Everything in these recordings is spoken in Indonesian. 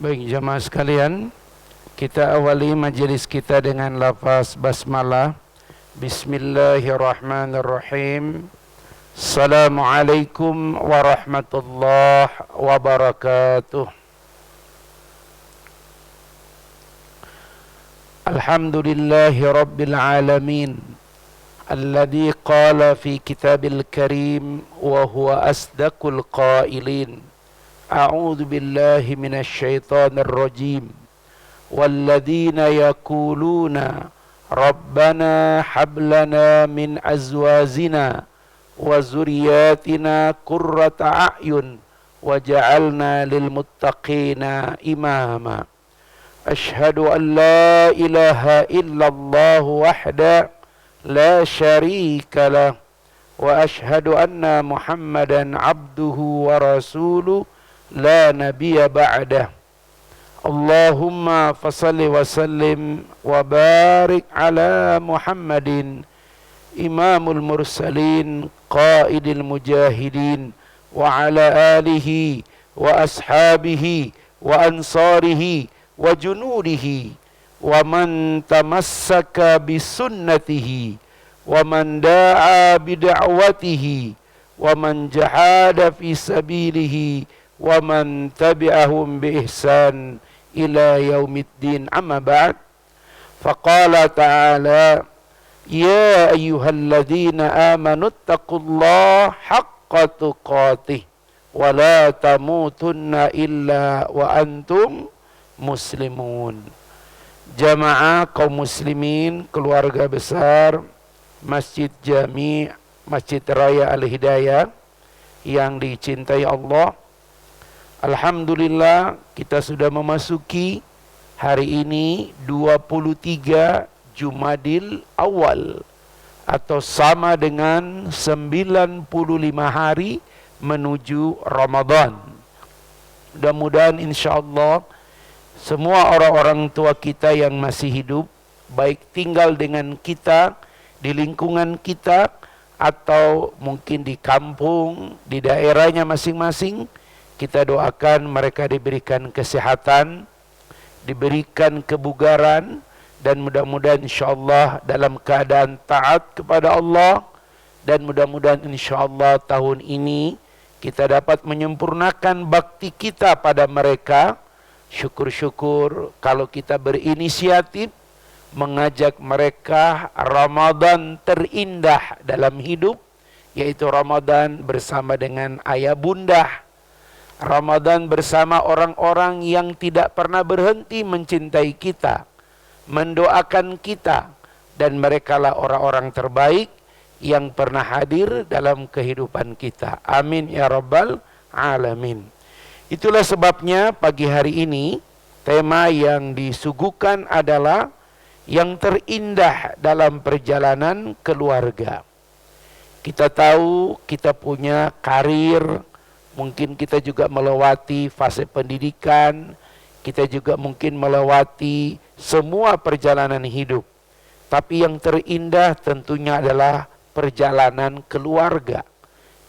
Baik jamaah sekalian, kita awali majelis kita dengan lafaz basmalah. Bismillahirrahmanirrahim. Assalamualaikum warahmatullahi wabarakatuh. Alhamdulillahi rabbil alamin. Alladhi qala fi kitabil karim wa huwa asdaqul qailin. أعوذ بالله من الشيطان الرجيم والذين يقولون ربنا هب لنا من أزواجنا وذرياتنا قرة أعين وجعلنا للمتقين إماما أشهد أن لا إله إلا الله وحده لا شريك له وأشهد أن محمدا عبده ورسوله لا نبي بعده اللهم فصل وسلم وبارك على محمد إمام المرسلين قائد المجاهدين وعلى آله وأصحابه وأنصاره وجنوده ومن تمسك بسنته ومن دعا بدعوته ومن جهاد في سبيله ومن تبعهم بإحسان إلى يوم الدين أما بعد فقال تعالى يا أيها الذين آمنوا اتقوا الله حق تقاته ولا تموتن إلا وأنتم muslimun. Jamaah kaum muslimin, keluarga besar Masjid Jami' Masjid Raya Al-Hidayah yang dicintai Allah, alhamdulillah kita sudah memasuki hari ini 23 Jumadil Awal atau sama dengan 95 hari menuju Ramadan. Mudah-mudahan insyaallah semua orang-orang tua kita yang masih hidup, baik tinggal dengan kita di lingkungan kita atau mungkin di kampung, di daerahnya masing-masing, kita doakan mereka diberikan kesehatan, diberikan kebugaran, dan mudah-mudahan insyaallah dalam keadaan taat kepada Allah, dan mudah-mudahan insyaallah tahun ini kita dapat menyempurnakan bakti kita pada mereka. Syukur-syukur kalau kita berinisiatif mengajak mereka Ramadan terindah dalam hidup, yaitu Ramadan bersama dengan ayah bunda, Ramadan bersama orang-orang yang tidak pernah berhenti mencintai kita, mendoakan kita, dan merekalah orang-orang terbaik yang pernah hadir dalam kehidupan kita. Amin ya rabbal alamin. Itulah sebabnya pagi hari ini tema yang disuguhkan adalah yang terindah dalam perjalanan keluarga. Kita tahu kita punya karir, mungkin kita juga melewati fase pendidikan, kita juga mungkin melewati semua perjalanan hidup. Tapi yang terindah tentunya adalah perjalanan keluarga.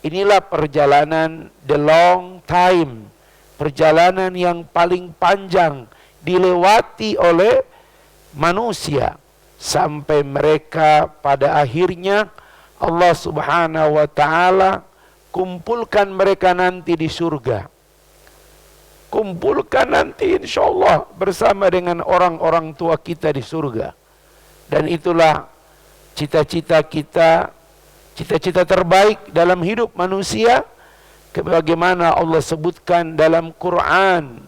Inilah perjalanan the long time, perjalanan yang paling panjang dilewati oleh manusia sampai mereka pada akhirnya Allah Subhanahu wa taala kumpulkan mereka nanti di surga. Kumpulkan nanti insyaallah bersama dengan orang-orang tua kita di surga. Dan itulah cita-cita kita, cita-cita terbaik dalam hidup manusia. Bagaimana Allah sebutkan dalam Quran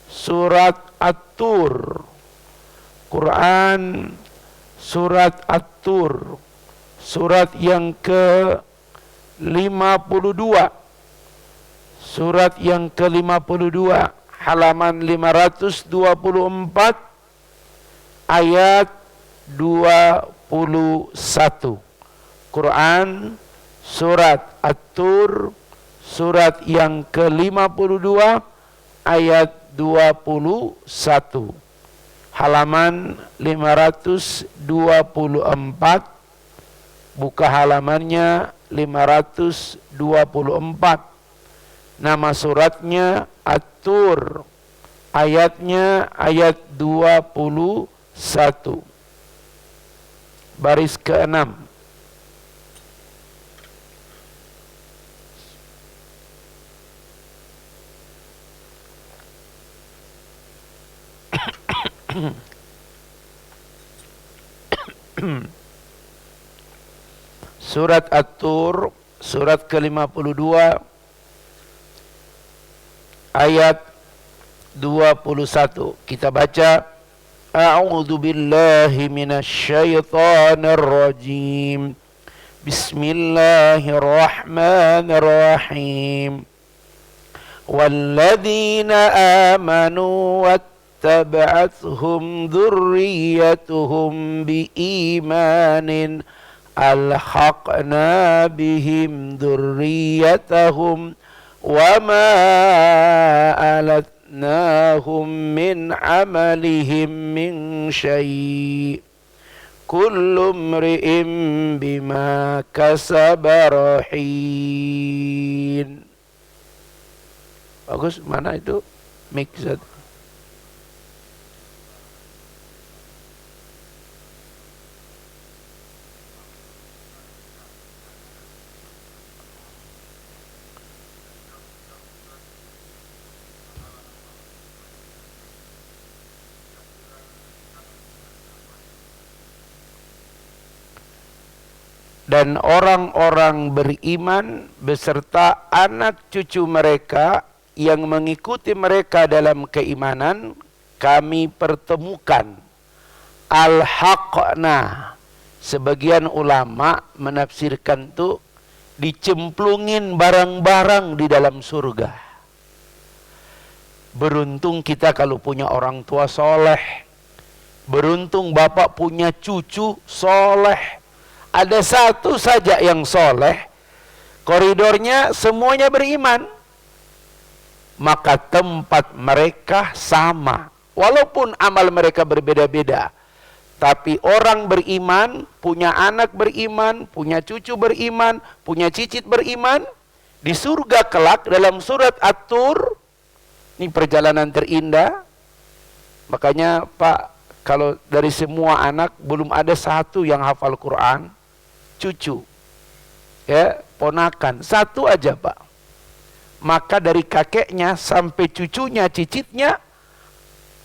surat At-Tur, Quran surat At-Tur, surat yang ke-52, surat yang ke-52 halaman 524 ayat 21. Quran surat At-Tur surat yang ke-52 ayat 21, halaman 524, buka halamannya 524. Nama suratnya At-Tur Ayatnya ayat 21, baris ke-6. Surat At-Tur, surat ke-52, ayat 21. Kita baca, A'udzu billahi minasyaitonir rajim. Bismillahirrahmanirrahim. Walladzina amanu wattaba'athum dzurriyyatuhum biimanin alhaqna bihim dzurriyyatahum wama alatnahum min amalihim min syai' kullu imri'in bima kasaba rahin. Bagus, mana itu mic zat? Dan orang-orang beriman beserta anak cucu mereka yang mengikuti mereka dalam keimanan, kami pertemukan. Al-haqna, sebagian ulama menafsirkan itu dicemplungin barang-barang di dalam surga. Beruntung kita kalau punya orang tua soleh, beruntung bapak punya cucu soleh. Ada satu saja yang soleh, koridornya semuanya beriman, maka tempat mereka sama. Walaupun amal mereka berbeda-beda, tapi orang beriman, punya anak beriman, punya cucu beriman, punya cicit beriman, di surga kelak dalam surat At-Tur, ini perjalanan terindah. Makanya Pak, kalau dari semua anak belum ada satu yang hafal Quran, cucu, ya, ponakan, satu aja Pak. Maka dari kakeknya sampai cucunya, cicitnya,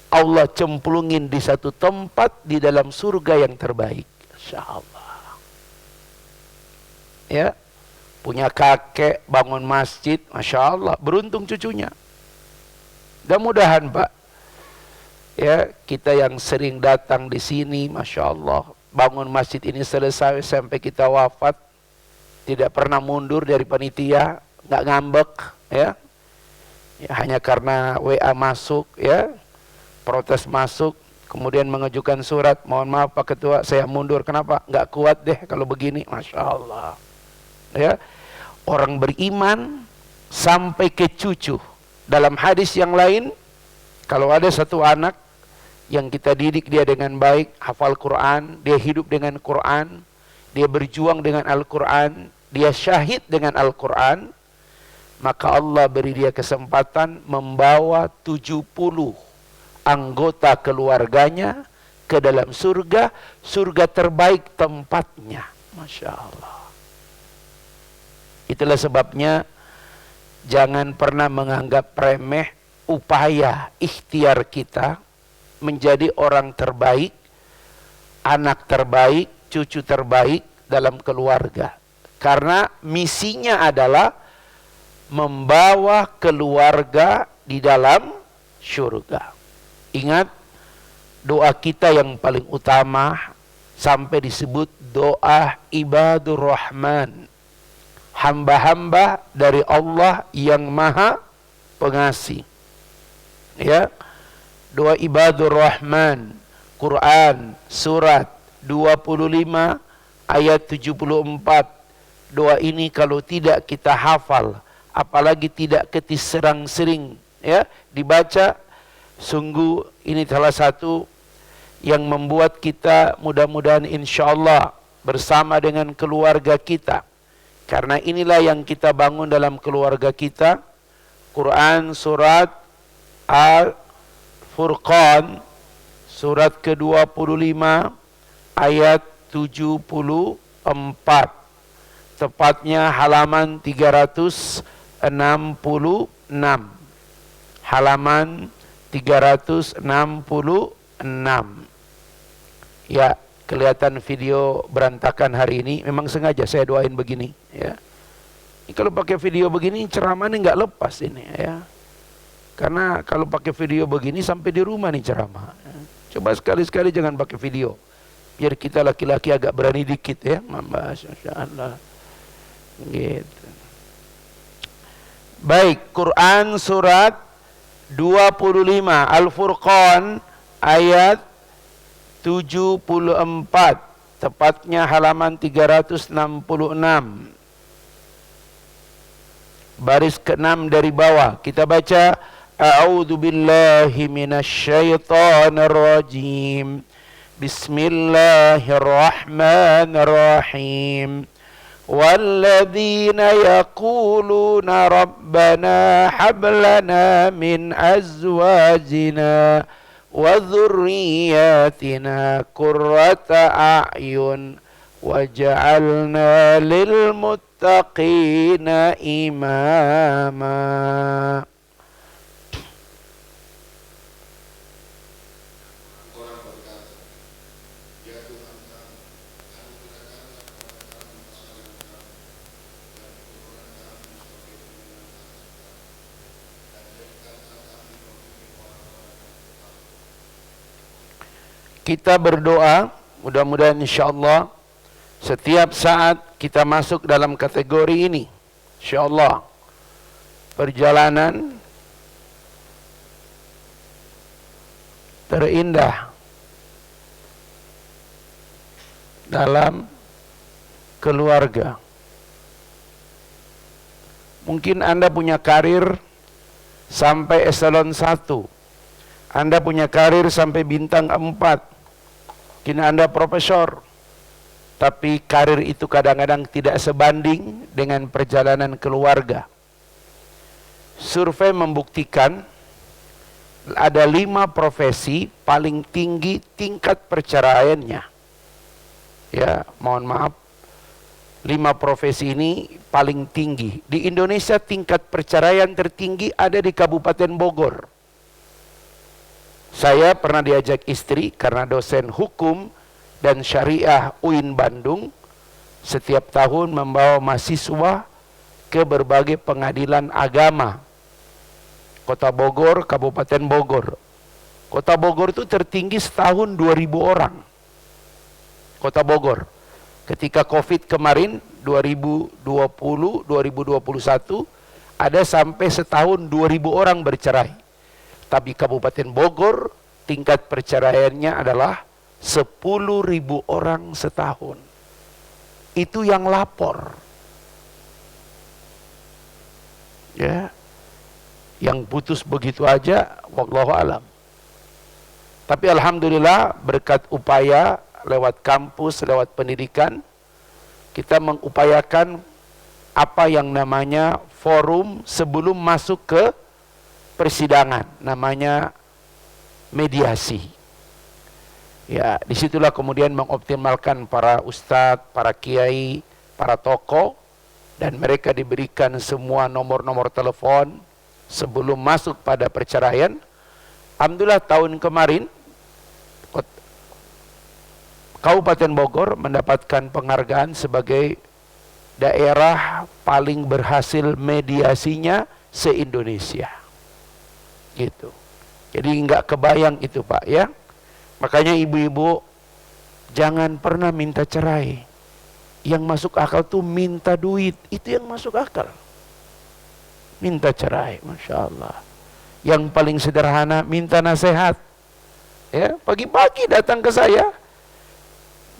Allah cemplungin di satu tempat di dalam surga yang terbaik. Insyaallah. Ya, punya kakek bangun masjid, Masya Allah, beruntung cucunya. Mudah-mudahan Pak, ya, kita yang sering datang di sini, Masya Allah, bangun masjid ini selesai sampai kita wafat, tidak pernah mundur dari panitia, nggak ngambek, ya. Ya, hanya karena WA masuk, ya, protes masuk, kemudian mengajukan surat, mohon maaf Pak Ketua, saya mundur. Kenapa? Nggak kuat deh kalau begini. Masya Allah. Ya, orang beriman sampai ke cucu. Dalam hadis yang lain, kalau ada satu anak yang kita didik dia dengan baik, hafal Quran, dia hidup dengan Quran, dia berjuang dengan Al-Quran, dia syahid dengan Al-Quran, maka Allah beri dia kesempatan membawa 70 anggota keluarganya ke dalam surga, surga terbaik tempatnya. Masya Allah. Itulah sebabnya jangan pernah menganggap remeh upaya ikhtiar kita menjadi orang terbaik, anak terbaik, cucu terbaik dalam keluarga. Karena misinya adalah membawa keluarga di dalam syurga. Ingat, doa kita yang paling utama sampai disebut doa ibadur rahman, hamba-hamba dari Allah yang maha pengasih. Ya, doa ibadur rahman, Quran surat 25 ayat 74. Doa ini kalau tidak kita hafal, apalagi tidak keserang-sering, ya, dibaca, sungguh ini salah satu yang membuat kita mudah-mudahan insyaallah bersama dengan keluarga kita. Karena inilah yang kita bangun dalam keluarga kita. Quran surat Furqan surat ke-25 ayat 74, tepatnya halaman 366. Halaman 366. Ya, kelihatan video berantakan hari ini. Memang sengaja saya doain begini, ya. Ini kalau pakai video begini ceramah ini nggak lepas ini, ya. Karena kalau pakai video begini sampai di rumah nih ceramah. Coba sekali-sekali jangan pakai video. Biar kita laki-laki agak berani dikit, ya, membahas, Masya Allah. Gitu. Baik, Quran surat 25 Al-Furqan ayat 74, tepatnya halaman 366. Baris ke-6 dari bawah. Kita baca, A'udzu billahi minasyaitonir rajim. Bismillahirrahmanirrahim. والذين يقولون ربنا هب لنا من أزواجنا وذرياتنا قرة أعين وجعلنا للمتقين إماما. Kita berdoa, mudah-mudahan insyaAllah setiap saat kita masuk dalam kategori ini. InsyaAllah perjalanan terindah dalam keluarga. Mungkin Anda punya karir sampai eselon 1. Anda punya karir sampai bintang 4. Kini Anda profesor, tapi karir itu kadang-kadang tidak sebanding dengan perjalanan keluarga. Survei membuktikan ada 5 profesi paling tinggi tingkat perceraiannya. Ya, mohon maaf, 5 profesi ini paling tinggi. Di Indonesia tingkat perceraian tertinggi ada di Kabupaten Bogor. Saya pernah diajak istri karena dosen hukum dan syariah UIN Bandung setiap tahun membawa mahasiswa ke berbagai pengadilan agama. Kota Bogor, Kabupaten Bogor. Kota Bogor itu tertinggi setahun 2.000 orang. Kota Bogor. Ketika Covid kemarin 2020, 2021 ada sampai setahun 2.000 orang bercerai. Tapi Kabupaten Bogor tingkat perceraiannya adalah 10.000 orang setahun. Itu yang lapor. Ya. Yang putus begitu aja, wallahu alam. Tapi alhamdulillah berkat upaya lewat kampus, lewat pendidikan, kita mengupayakan apa yang namanya forum sebelum masuk ke persidangan, namanya mediasi. Ya, disitulah kemudian mengoptimalkan para ustadz, para kiai, para tokoh, dan mereka diberikan semua nomor-nomor telepon sebelum masuk pada perceraian. Alhamdulillah tahun kemarin Kabupaten Bogor mendapatkan penghargaan sebagai daerah paling berhasil mediasinya se-Indonesia. Gitu. Jadi nggak kebayang itu Pak ya. Makanya ibu-ibu jangan pernah minta cerai. Yang masuk akal tuh minta duit, itu yang masuk akal. Minta cerai, Masya Allah. Yang paling sederhana minta nasihat. Ya, pagi-pagi datang ke saya,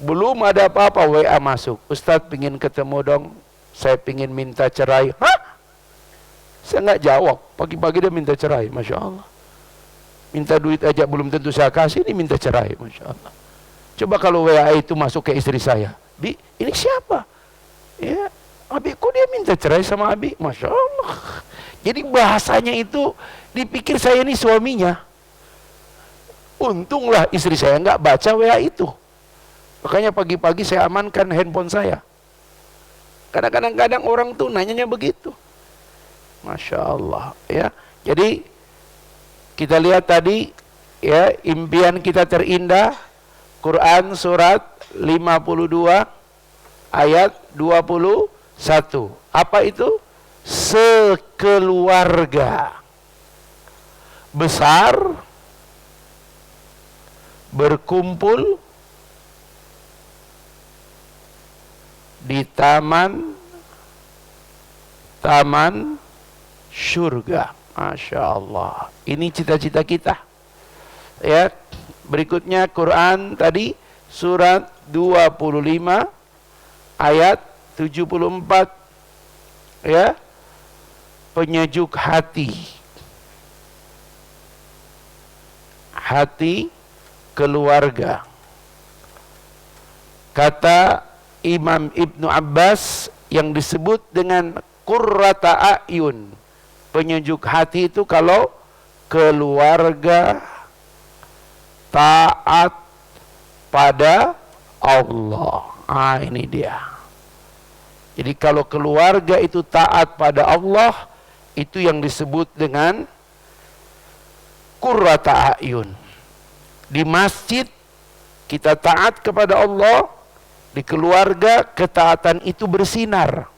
belum ada apa-apa WA masuk. Ustadz pingin ketemu dong, saya pingin minta cerai. Hah? Saya nggak jawab. Pagi-pagi dia minta cerai, Masya Allah. Minta duit aja belum tentu saya kasih, ini minta cerai, Masya Allah. Coba kalau WA itu masuk ke istri saya, Bi, ini siapa? Ya, Abi, kok dia minta cerai sama Abi? Masya Allah. Jadi bahasanya itu dipikir saya ini suaminya. Untunglah istri saya nggak baca WA itu. Makanya pagi-pagi saya amankan handphone saya. Karena kadang-kadang orang tuh nanyanya begitu. Masya Allah, ya. Jadi kita lihat tadi, ya, impian kita terindah. Quran surat 52 ayat 21. Apa itu? Sekeluarga besar berkumpul di taman surga. Masya Allah, ini cita-cita kita, ya. Berikutnya Quran tadi surat 25 ayat 74, ya, penyejuk hati keluarga. Kata Imam Ibnu Abbas yang disebut dengan qurrata a'yun, penyejuk hati itu kalau keluarga taat pada Allah. Ini dia. Jadi kalau keluarga itu taat pada Allah, itu yang disebut dengan qurrata a'yun. Di masjid kita taat kepada Allah, di keluarga ketaatan itu bersinar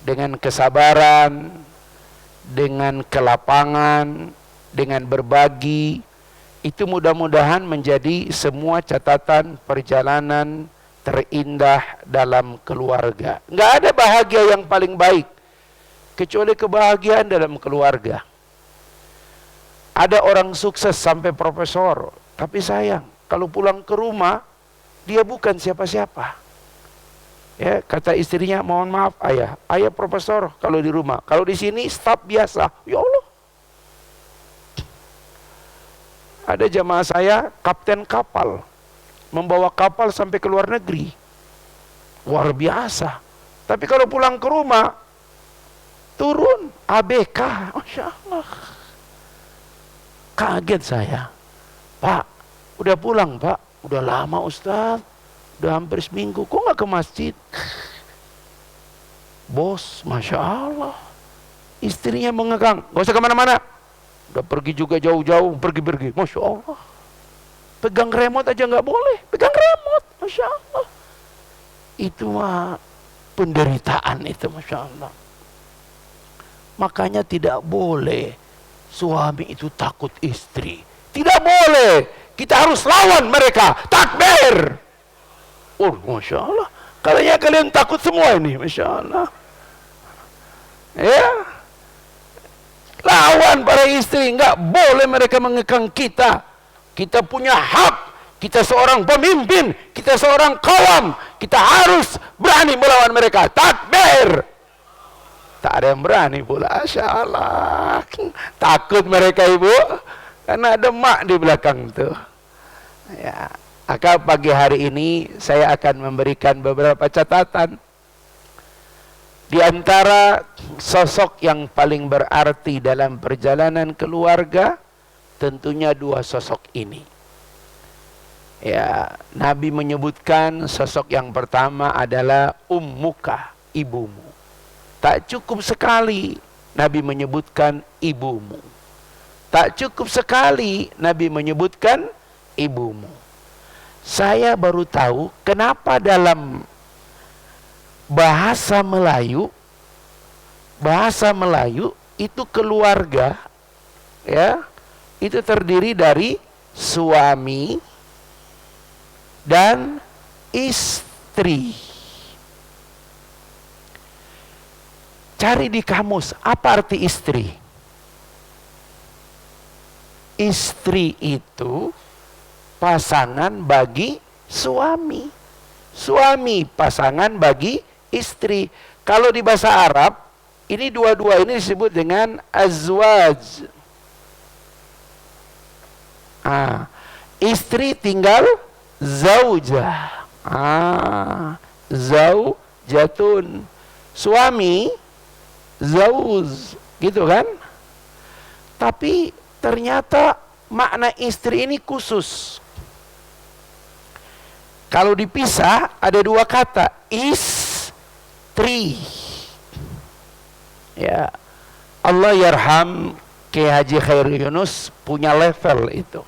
dengan kesabaran, dengan kelapangan, dengan berbagi. Itu mudah-mudahan menjadi semua catatan perjalanan terindah dalam keluarga. Nggak ada bahagia yang paling baik kecuali kebahagiaan dalam keluarga. Ada orang sukses sampai profesor, tapi sayang, kalau pulang ke rumah, dia bukan siapa-siapa. Ya, kata istrinya, mohon maaf ayah profesor kalau di rumah. Kalau di sini staf biasa. Ya Allah. Ada jamaah saya, kapten kapal. Membawa kapal sampai ke luar negeri. Luar biasa. Tapi kalau pulang ke rumah, turun ABK. Masya Allah. Kaget saya. Pak, udah pulang pak? Udah lama Ustaz, udah hampir seminggu. Kok nggak ke masjid? Bos, Masya Allah, istrinya mengekang, gak usah kemana-mana. Udah pergi juga jauh-jauh, pergi-pergi. Masya Allah, pegang remote aja nggak boleh. Pegang remote, Masya Allah. Itu mah penderitaan itu, Masya Allah. Makanya tidak boleh suami itu takut istri. Tidak boleh. Kita harus lawan mereka. Takbir. Oh, Masya Allah. Kayaknya kalian takut semua ini. Masya Allah. Ya. Lawan para istri. Enggak boleh mereka mengekang kita. Kita punya hak. Kita seorang pemimpin. Kita seorang kaum. Kita harus berani melawan mereka. Takbir. Tak ada yang berani pula. Masya Allah. Takut mereka ibu. Karena ada mak di belakang tuh. Ya. Maka pagi hari ini saya akan memberikan beberapa catatan. Di antara sosok yang paling berarti dalam perjalanan keluarga, tentunya dua sosok ini. Ya, Nabi menyebutkan sosok yang pertama adalah ummuka, ibumu. Tak cukup sekali Nabi menyebutkan ibumu. Tak cukup sekali Nabi menyebutkan ibumu. Saya baru tahu kenapa dalam bahasa Melayu itu keluarga, ya, itu terdiri dari suami dan istri. Cari di kamus, apa arti istri? Istri itu pasangan bagi suami. Suami pasangan bagi istri. Kalau di bahasa Arab, ini dua-dua ini disebut dengan azwaj. Istri tinggal zaujah. Zaujatun. Suami zauj, gitu kan? Tapi ternyata makna istri ini khusus. Kalau dipisah ada dua kata, istri. Ya, Allah yarham Kiai Haji Khairul Yunus punya level itu.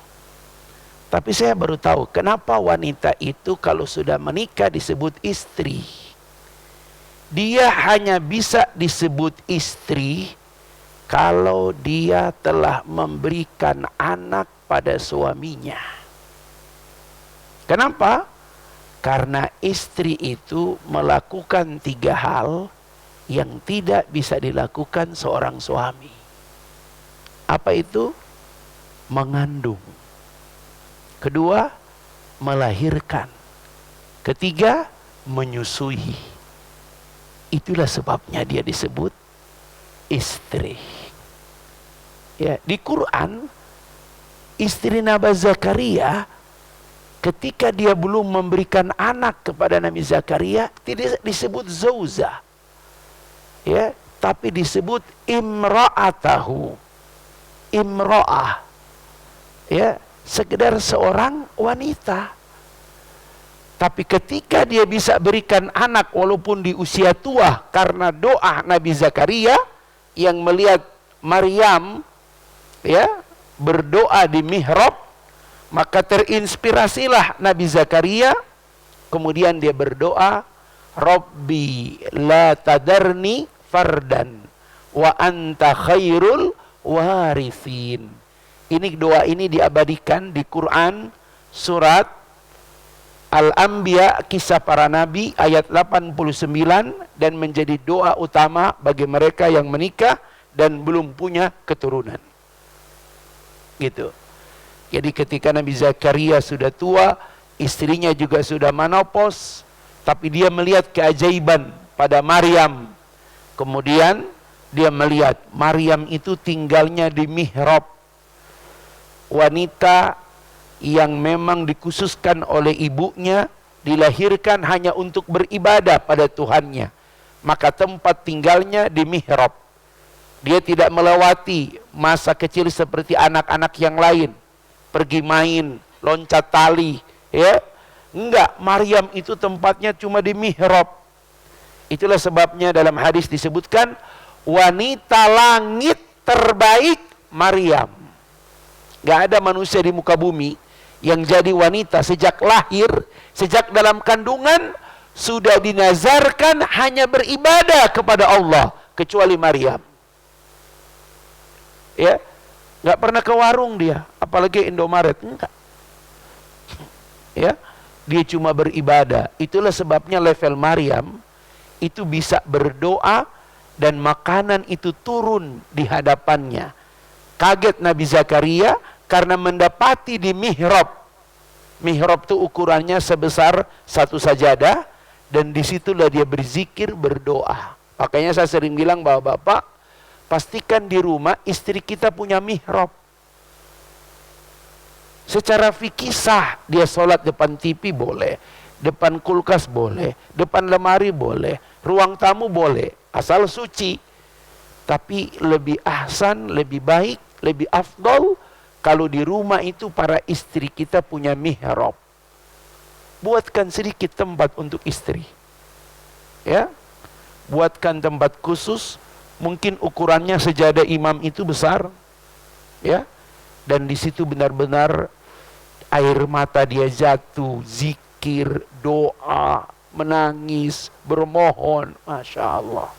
Tapi saya baru tahu kenapa wanita itu kalau sudah menikah disebut istri. Dia hanya bisa disebut istri kalau dia telah memberikan anak pada suaminya. Kenapa? Karena istri itu melakukan 3 hal yang tidak bisa dilakukan seorang suami. Apa itu? Mengandung. Kedua, melahirkan. Ketiga, menyusui. Itulah sebabnya dia disebut istri. Ya, di Quran istri Nabi Zakaria ketika dia belum memberikan anak kepada Nabi Zakaria tidak disebut zauza. Ya, tapi disebut imra'atahu. Imra'ah. Ya, sekedar seorang wanita. Tapi ketika dia bisa berikan anak walaupun di usia tua karena doa Nabi Zakaria yang melihat Maryam ya berdoa di mihrab, maka terinspirasilah Nabi Zakaria, kemudian dia berdoa, Rabbi la tadarni fardan wa anta khairul warithin. Doa ini diabadikan di Quran surat Al-Anbiya, kisah para nabi ayat 89, dan menjadi doa utama bagi mereka yang menikah dan belum punya keturunan. Gitu. Jadi ketika Nabi Zakaria sudah tua, istrinya juga sudah menopause, tapi dia melihat keajaiban pada Maryam. Kemudian dia melihat Maryam itu tinggalnya di mihrab. Wanita yang memang dikhususkan oleh ibunya, dilahirkan hanya untuk beribadah pada Tuhannya. Maka tempat tinggalnya di mihrab. Dia tidak melewati masa kecil seperti anak-anak yang lain. Pergi main, loncat tali, ya. Enggak, Maryam itu tempatnya cuma di mihrab. Itulah sebabnya dalam hadis disebutkan wanita langit terbaik Maryam. Gak ada manusia di muka bumi yang jadi wanita sejak lahir, sejak dalam kandungan sudah dinazarkan hanya beribadah kepada Allah kecuali Maryam. Ya, nggak pernah ke warung dia, apalagi Indomaret, enggak. Ya, dia cuma beribadah. Itulah sebabnya level Maryam itu bisa berdoa dan makanan itu turun di hadapannya. Kaget Nabi Zakaria karena mendapati di mihrab. Mihrab itu ukurannya sebesar 1 sajadah, dan disitulah dia berzikir, berdoa. Makanya saya sering bilang bahwa Bapak, pastikan di rumah istri kita punya mihrab. Secara fikih sah, dia sholat depan TV boleh, depan kulkas boleh, depan lemari boleh, ruang tamu boleh, asal suci. Tapi lebih ahsan, lebih baik, lebih afdol kalau di rumah itu para istri kita punya mihrab. Buatkan sedikit tempat untuk istri. Ya. Buatkan tempat khusus, mungkin ukurannya sejadah imam itu besar. Ya. Dan di situ benar-benar air mata dia jatuh, zikir, doa, menangis, bermohon. Masya Allah.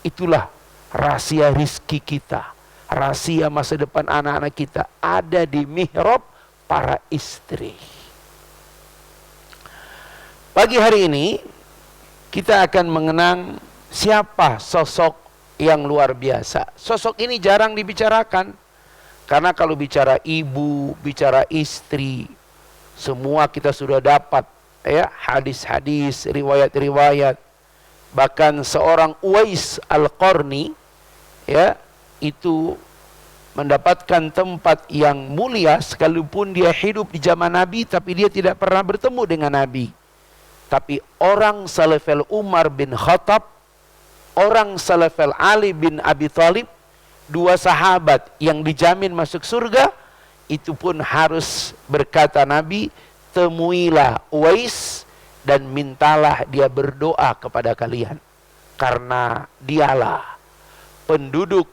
Itulah rahasia rizki kita. Rahasia masa depan anak-anak kita ada di mihrab para istri. Pagi hari ini kita akan mengenang siapa sosok yang luar biasa. Sosok ini jarang dibicarakan karena kalau bicara ibu, bicara istri, semua kita sudah dapat ya, hadis-hadis, riwayat-riwayat. Bahkan seorang Uwais Al-Qarni ya, itu mendapatkan tempat yang mulia sekalipun dia hidup di zaman Nabi, tapi dia tidak pernah bertemu dengan Nabi. Tapi orang selevel Umar bin Khattab, orang selevel Ali bin Abi Thalib, 2 sahabat yang dijamin masuk surga, itu pun harus berkata Nabi, temuilah Uwais dan mintalah dia berdoa kepada kalian. Karena dialah penduduk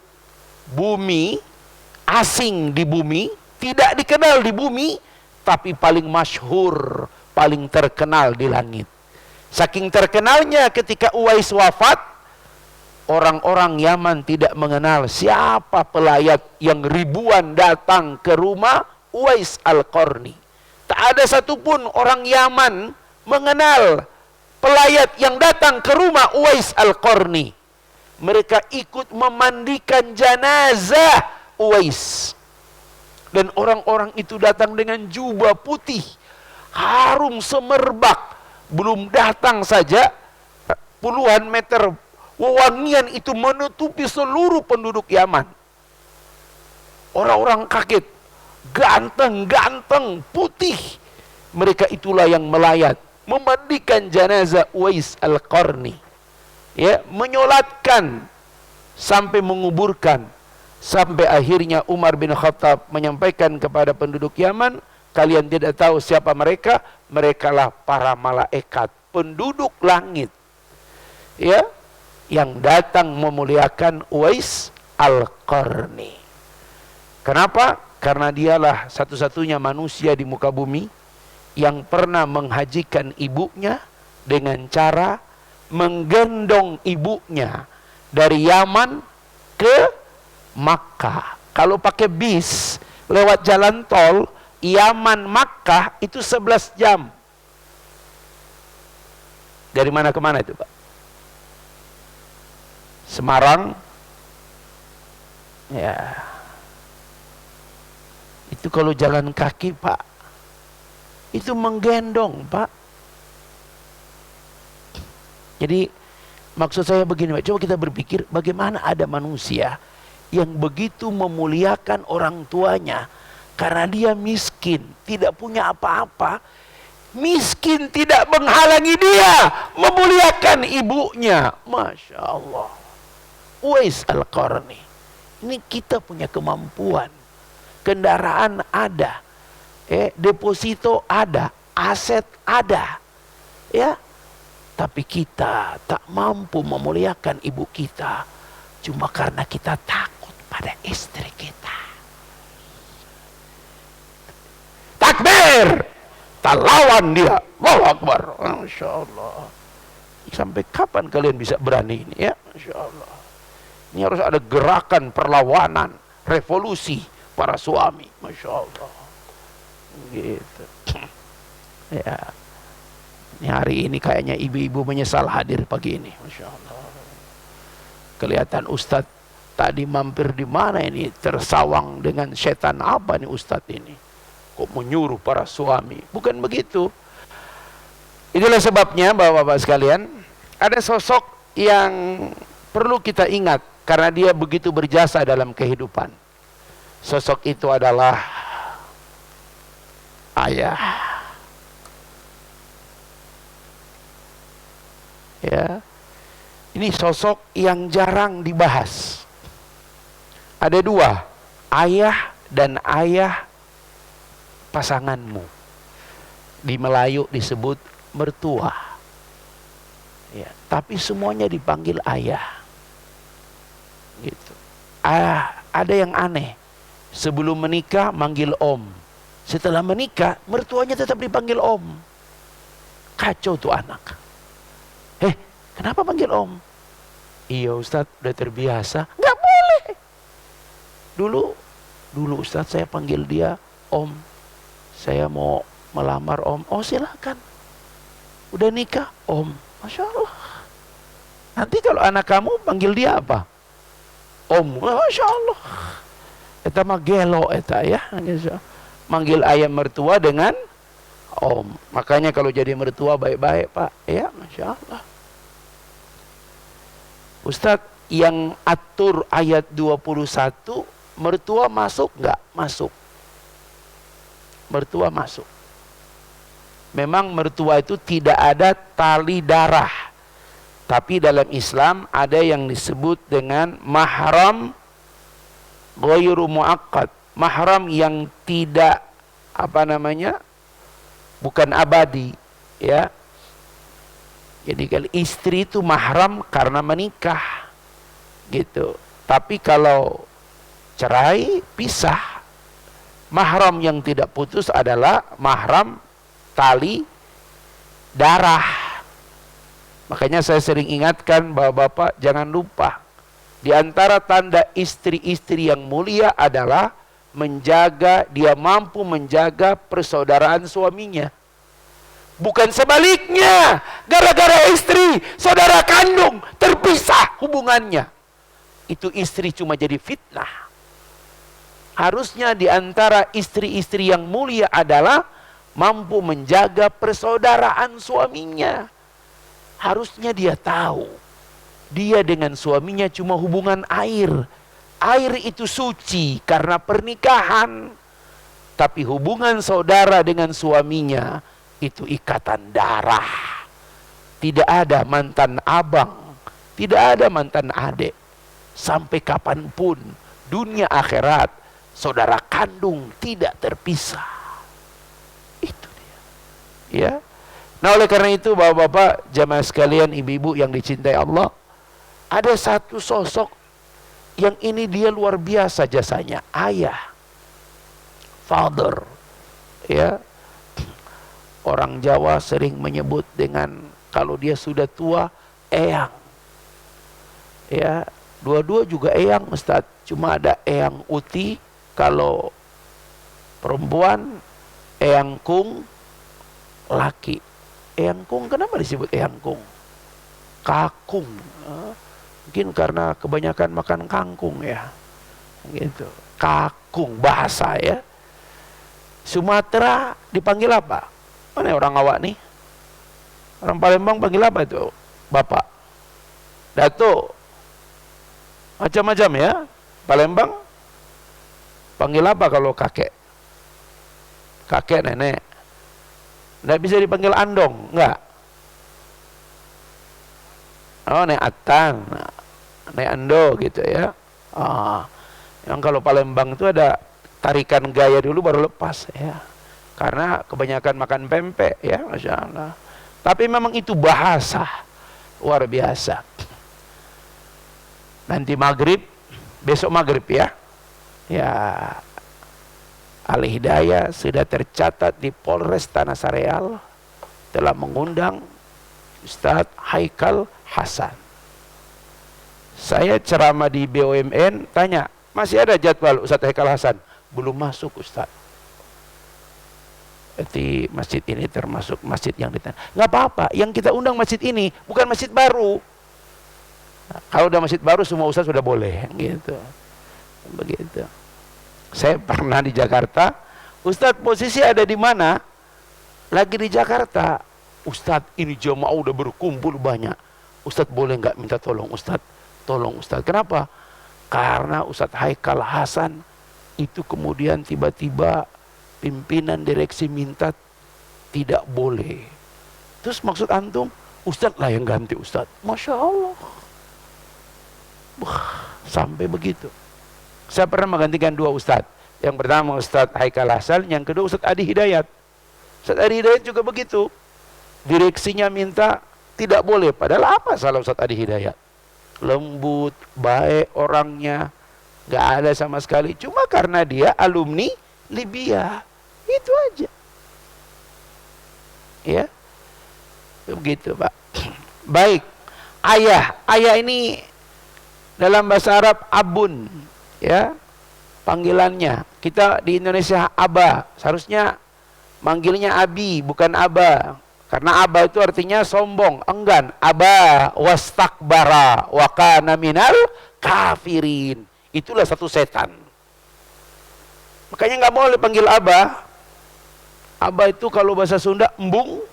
bumi, asing di bumi, tidak dikenal di bumi, tapi paling masyhur, paling terkenal di langit. Saking terkenalnya ketika Uwais wafat, orang-orang Yaman tidak mengenal siapa pelayat yang ribuan datang ke rumah Uwais Al-Qarni. Tak ada satupun orang Yaman mengenal pelayat yang datang ke rumah Uwais Al-Qarni. Mereka ikut memandikan jenazah Uwais. Dan orang-orang itu datang dengan jubah putih, harum semerbak. Belum datang saja, puluhan meter wewangian itu menutupi seluruh penduduk Yaman. Orang-orang kaget, ganteng-ganteng, putih. Mereka itulah yang melayat, memandikan jenazah Uwais Al-Qarni. Ya, menyolatkan sampai menguburkan. Sampai akhirnya Umar bin Khattab menyampaikan kepada penduduk Yaman, kalian tidak tahu siapa mereka? Merekalah para malaikat, penduduk langit. Ya, yang datang memuliakan Uwais Al-Qarni. Kenapa? Karena dialah satu-satunya manusia di muka bumi yang pernah menghajikan ibunya dengan cara menggendong ibunya dari Yaman ke Makkah. Kalau pakai bis lewat jalan tol Yaman Makkah itu 11 jam. Dari mana ke mana itu, Pak? Semarang. Ya. Itu kalau jalan kaki, Pak. Itu menggendong, Pak. Jadi maksud saya begini, Pak. Coba kita berpikir bagaimana ada manusia yang begitu memuliakan orang tuanya karena dia miskin, tidak punya apa-apa. Miskin tidak menghalangi dia memuliakan ibunya. Masya Allah. Uwais Al-Qarni. Ini kita punya kemampuan. Kendaraan ada. Deposito ada. Aset ada. Ya. Tapi kita tak mampu memuliakan ibu kita. Cuma karena kita takut pada istri kita. Takbir! Tak lawan dia. Allahu Akbar. Masya Allah. Sampai kapan kalian bisa berani ini ya? Masya Allah. Ini harus ada gerakan perlawanan, revolusi para suami. Masya Allah. Gitu. Ya. Ini hari ini kayaknya ibu-ibu menyesal hadir pagi ini. Masya Allah. Kelihatan Ustadz tadi mampir di mana ini, tersawang dengan setan apa nih Ustadz ini? Kok menyuruh para suami? Bukan begitu. Itulah sebabnya Bapak-bapak sekalian, ada sosok yang perlu kita ingat karena dia begitu berjasa dalam kehidupan. Sosok itu adalah ayah. Ya. Ini sosok yang jarang dibahas. Ada dua, ayah dan ayah pasanganmu. Di Melayu disebut mertua. Ya, tapi semuanya dipanggil ayah. Gitu. Ada yang aneh. Sebelum menikah manggil om. Setelah menikah mertuanya tetap dipanggil om. Kacau tuh anak. Kenapa panggil om? Iya Ustadz, udah terbiasa. Nggak boleh. Dulu Ustadz saya panggil dia om. Saya mau melamar om. Oh silakan. Udah nikah om. Masya Allah. Nanti kalau anak kamu panggil dia apa? Om. Masya Allah. Eta mah gelo eta ya. Manggil ayah mertua dengan om. Makanya kalau jadi mertua baik-baik Pak. Ya Masya Allah. Ustadz, yang atur ayat 21, mertua masuk nggak? Masuk. Mertua masuk. Memang mertua itu tidak ada tali darah. Tapi dalam Islam ada yang disebut dengan mahram ghairu muaqqad. mahram yang tidak apa namanya, bukan abadi, ya. Jadi kalau istri itu mahram karena menikah, gitu. Tapi kalau cerai, pisah. Mahram yang tidak putus adalah mahram tali darah. Makanya saya sering ingatkan bapak-bapak, jangan lupa, di antara tanda istri-istri yang mulia adalah menjaga, dia mampu menjaga persaudaraan suaminya. Bukan sebaliknya, gara-gara istri, saudara kandung, terpisah hubungannya. Itu istri cuma jadi fitnah. Harusnya di antara istri-istri yang mulia adalah mampu menjaga persaudaraan suaminya. Harusnya dia tahu, dia dengan suaminya cuma hubungan air. Air itu suci karena pernikahan. Tapi hubungan saudara dengan suaminya itu ikatan darah. Tidak ada mantan abang, tidak ada mantan adik. Sampai kapanpun, dunia akhirat, saudara kandung tidak terpisah. Itu dia. Ya. Nah, oleh karena itu bapak-bapak, jamaah sekalian, ibu-ibu yang dicintai Allah, ada satu sosok yang ini dia luar biasa jasanya, ayah, father. Ya. Orang Jawa sering menyebut dengan, kalau dia sudah tua, eyang. Ya, dua-dua juga eyang, Ustaz. Cuma ada eyang uti, kalau perempuan, eyang kung laki. Eyang kung, kenapa disebut eyang kung? Kakung. Mungkin karena kebanyakan makan kangkung ya. Gitu. Kakung bahasa ya. Sumatera dipanggil apa? Mana orang awak nih? Orang Palembang panggil apa itu? Bapak. Datuk. Macam-macam ya. Palembang panggil apa kalau kakek? Kakek, nenek. Nggak bisa dipanggil andong, enggak. Oh, nek atang, nek ando gitu ya. Yang kalau Palembang itu ada tarikan gaya dulu baru lepas ya. Karena kebanyakan makan pempek ya, Masya Allah. Tapi memang itu bahasa luar biasa. Nanti maghrib, besok maghrib ya. Ya, Al-Hidayah sudah tercatat di Polres Tanah Sareal telah mengundang Ustadz Haikal Hasan. Saya ceramah di BUMN, tanya, masih ada jadwal Ustadz Haikal Hasan? Belum masuk Ustadz. Berarti masjid ini termasuk masjid yang ditanya. Nggak apa-apa, yang kita undang masjid ini bukan masjid baru. Nah, kalau udah masjid baru semua ustadz sudah boleh, gitu. Begitu. Saya pernah di Jakarta, Ustadz posisi ada di mana? Lagi di Jakarta. Ustadz ini jemaah udah berkumpul banyak. Ustadz boleh nggak minta tolong Ustadz? Tolong Ustadz. Kenapa? Karena Ustadz Haikal Hasan itu kemudian tiba-tiba pimpinan direksi minta tidak boleh. Terus maksud antum, Ustadz lah yang ganti Ustadz. Masya Allah. Sampai begitu. Saya pernah menggantikan dua Ustadz. Yang pertama Ustadz Haikal Hasan, yang kedua Ustadz Adi Hidayat. Ustadz Adi Hidayat juga begitu. Direksinya minta tidak boleh. Padahal apa salah Ustadz Adi Hidayat? Lembut, baik orangnya, gak ada sama sekali. Cuma karena dia alumni Libya. Itu aja. Ya. Begitu, Pak. Baik. Ayah. Ayah ini dalam bahasa Arab abun. Ya. Panggilannya. Kita di Indonesia aba. Seharusnya manggilnya abi, bukan aba. Karena aba itu artinya sombong, enggan. Aba wastakbara wa kana minal kafirin. Itulah satu setan. Makanya nggak boleh panggil aba. Aba itu kalau bahasa Sunda embung,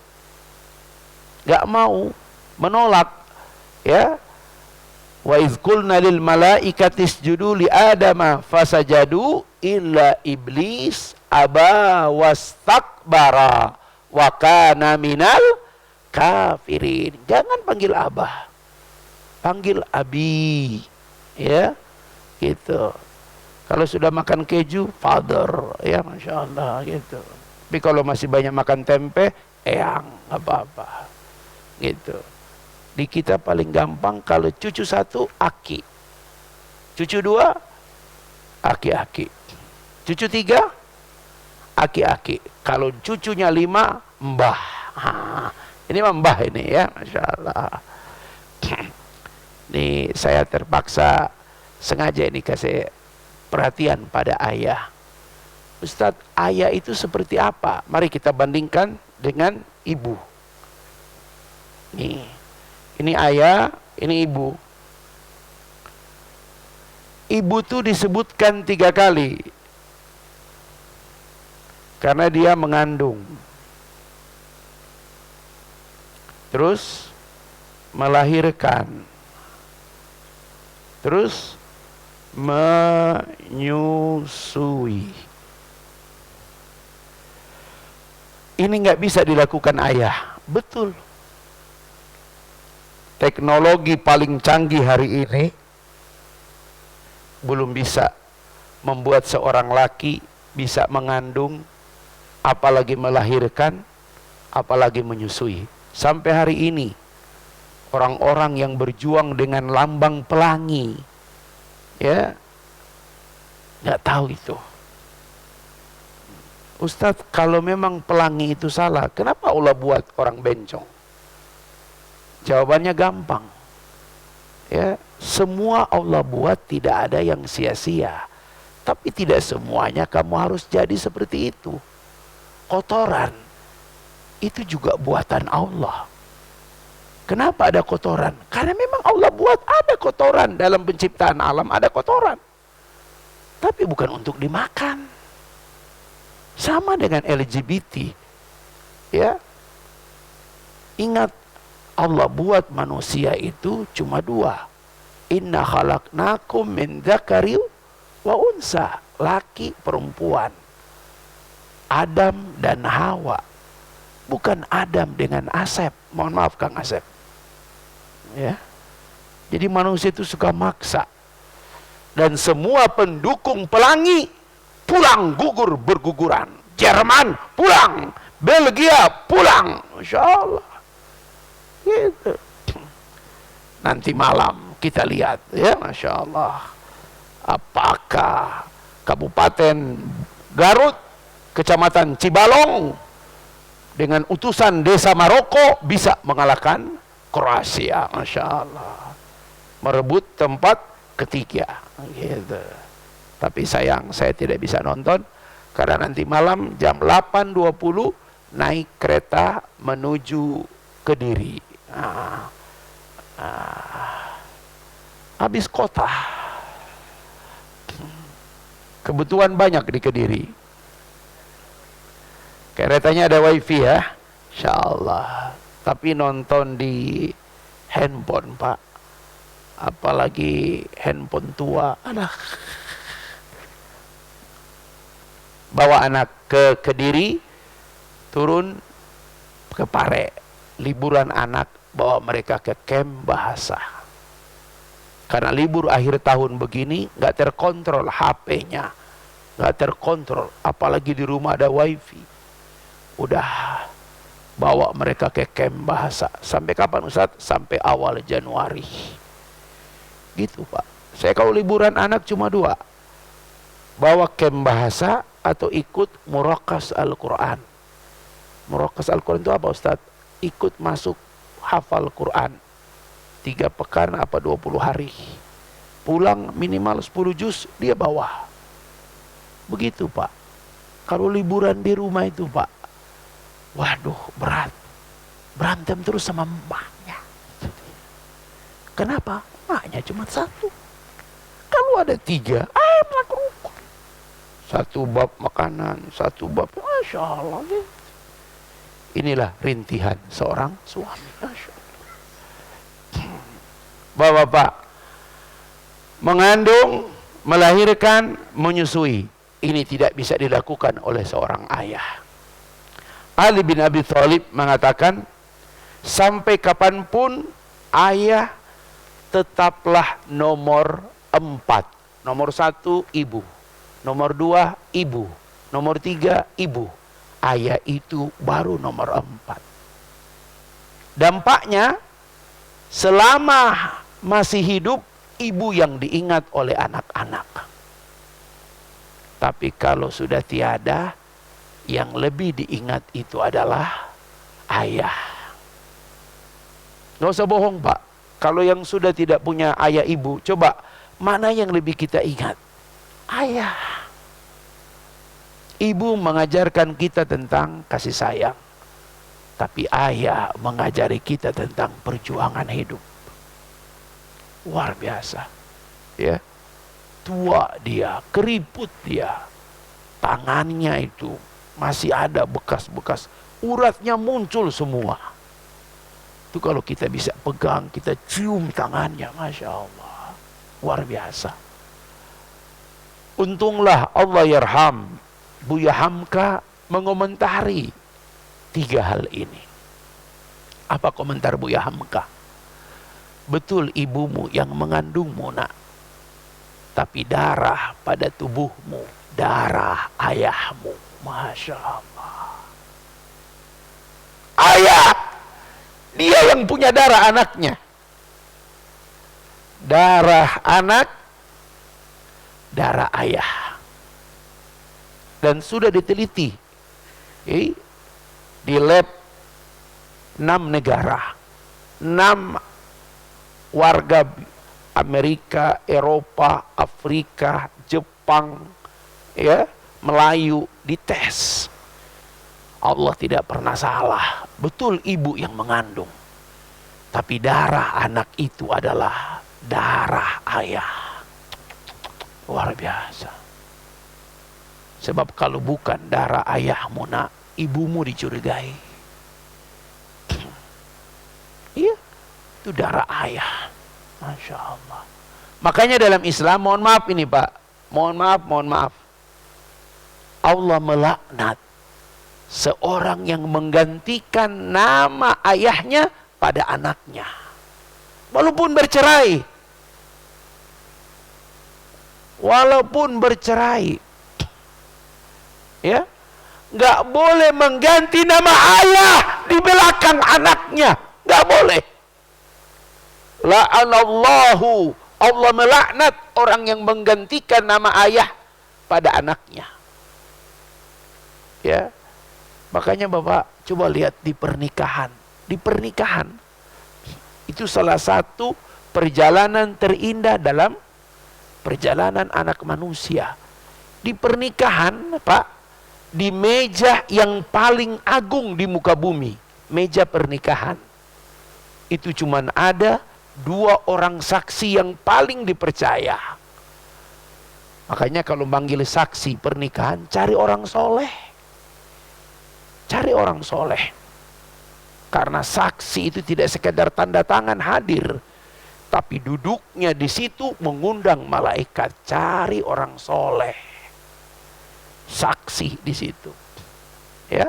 nggak mau, menolak. Ya. Wa idz qulna lil malaikati isjudu li adama fasajadu illa iblis aba wastakbara wa kana minal kafirin. Jangan panggil abah, panggil abi, ya, gitu. Kalau sudah makan keju, father, ya Masya Allah gitu. Tapi kalau masih banyak makan tempe, eyang, apa-apa gitu. Di kita paling gampang kalau cucu satu, aki. Cucu dua, aki-aki. Cucu tiga, aki-aki. Kalau cucunya lima, mbah. Ini mbah ini ya, Masya Allah. Ini saya terpaksa sengaja ini kasih perhatian pada ayah. Ustadz, ayah itu seperti apa? Mari kita bandingkan dengan ibu. Ini ayah, ini ibu. Ibu tuh disebutkan 3 kali karena dia mengandung, terus melahirkan, terus menyusui. Ini nggak bisa dilakukan ayah. Betul. Teknologi paling canggih hari ini belum bisa membuat seorang laki bisa mengandung, apalagi melahirkan, apalagi menyusui. Sampai hari ini orang-orang yang berjuang dengan lambang pelangi, ya, nggak tahu itu. Ustadz, kalau memang pelangi itu salah, kenapa Allah buat orang bencong? Jawabannya gampang. Ya, semua Allah buat tidak ada yang sia-sia. Tapi tidak semuanya kamu harus jadi seperti itu. Kotoran itu juga buatan Allah. Kenapa ada kotoran? Karena memang Allah buat ada kotoran dalam penciptaan alam, ada kotoran. Tapi bukan untuk dimakan. Sama dengan LGBT. Ya. Ingat, Allah buat manusia itu cuma 2. Inna khalaqnakum min dzakari wa unsa, laki perempuan. Adam dan Hawa. Bukan Adam dengan Asep. Mohon maaf Kang Asep. Ya. Jadi manusia itu suka maksa. Dan semua pendukung pelangi pulang gugur berguguran. Jerman pulang, Belgia pulang. Masya Allah. Gitu. Nanti malam kita lihat ya, Masya Allah, apakah Kabupaten Garut, Kecamatan Cibalong dengan utusan desa Maroko bisa mengalahkan Kroasia. Masya Allah, merebut tempat ketiga gitu. Tapi sayang saya tidak bisa nonton karena nanti malam jam 8.20 naik kereta menuju Kediri. Habis kota. Kebutuhan banyak di Kediri. Keretanya ada wifi ya, Insya Allah. Tapi nonton di handphone Pak, apalagi handphone tua. Bawa anak ke Kediri, turun ke Pare, liburan anak, bawa mereka ke camp bahasa. Karena libur akhir tahun begini, nggak terkontrol HP-nya, nggak terkontrol, apalagi di rumah ada wifi. Udah bawa mereka ke camp bahasa. Sampai kapan Ustaz? Sampai awal Januari. Gitu Pak. Saya kalau liburan anak cuma 2. Bawa camp bahasa atau ikut murakas Al-Quran. Murakas Al-Quran itu apa Ustaz? Ikut masuk hafal Quran 3 pekan apa 20 hari. Pulang minimal 10 juz dia bawa. Begitu Pak. Kalau liburan di rumah itu Pak, waduh berat. Berantem terus sama emaknya. Kenapa? Emaknya cuma 1. Kalau ada 3, melakukan 1 bab makanan, 1 bab, Masya Allah. Inilah rintihan seorang suami. Masya Allah. Bapak-bapak, mengandung, melahirkan, menyusui, ini tidak bisa dilakukan oleh seorang ayah. Ali bin Abi Thalib mengatakan, sampai kapanpun ayah tetaplah nomor 4. Nomor 1 ibu. nomor 2 ibu, nomor 3 ibu. Ayah itu baru nomor 4. Dampaknya, selama masih hidup, ibu yang diingat oleh anak-anak. Tapi kalau sudah tiada, yang lebih diingat itu adalah ayah. Nggak usah bohong, Pak. Kalau yang sudah tidak punya ayah ibu, coba mana yang lebih kita ingat? Ayah. Ibu mengajarkan kita tentang kasih sayang, tapi ayah mengajari kita tentang perjuangan hidup. Luar biasa, ya. Tua dia, keriput dia, tangannya itu masih ada bekas-bekas, uratnya muncul semua. Itu kalau kita bisa pegang, kita cium tangannya, Masya Allah, luar biasa. Untunglah Allah yarham Buya Hamka mengomentari 3 hal ini. Apa komentar Buya Hamka? Betul ibumu yang mengandungmu, nak, tapi darah pada tubuhmu darah ayahmu. Masya Allah. Ayah, dia yang punya darah anaknya. Darah anak, darah ayah. Dan sudah diteliti di lab 6 negara, 6 warga Amerika, Eropa, Afrika, Jepang, ya, Melayu, dites. Allah tidak pernah salah. Betul ibu yang mengandung, tapi darah anak itu adalah darah ayah. Luar biasa. Sebab kalau bukan darah ayahmu, nak, ibumu dicurigai. Iya, itu darah ayah. Masya Allah. Makanya dalam Islam, mohon maaf ini Pak, mohon maaf, Allah melaknat seorang yang menggantikan nama ayahnya pada anaknya, walaupun bercerai. Ya, nggak boleh mengganti nama ayah di belakang anaknya, nggak boleh. La'anallahu, Allah melaknat orang yang menggantikan nama ayah pada anaknya. Ya, makanya Bapak coba lihat di pernikahan. Di pernikahan itu salah satu perjalanan terindah dalam perjalanan anak manusia. Di pernikahan, Pak, di meja yang paling agung di muka bumi, meja pernikahan, itu cuman ada 2 orang saksi yang paling dipercaya. Makanya kalau manggil saksi pernikahan, cari orang soleh. Cari orang soleh. Karena saksi itu tidak sekedar tanda tangan hadir, tapi duduknya di situ mengundang malaikat. Cari orang soleh. Saksi di situ. Ya.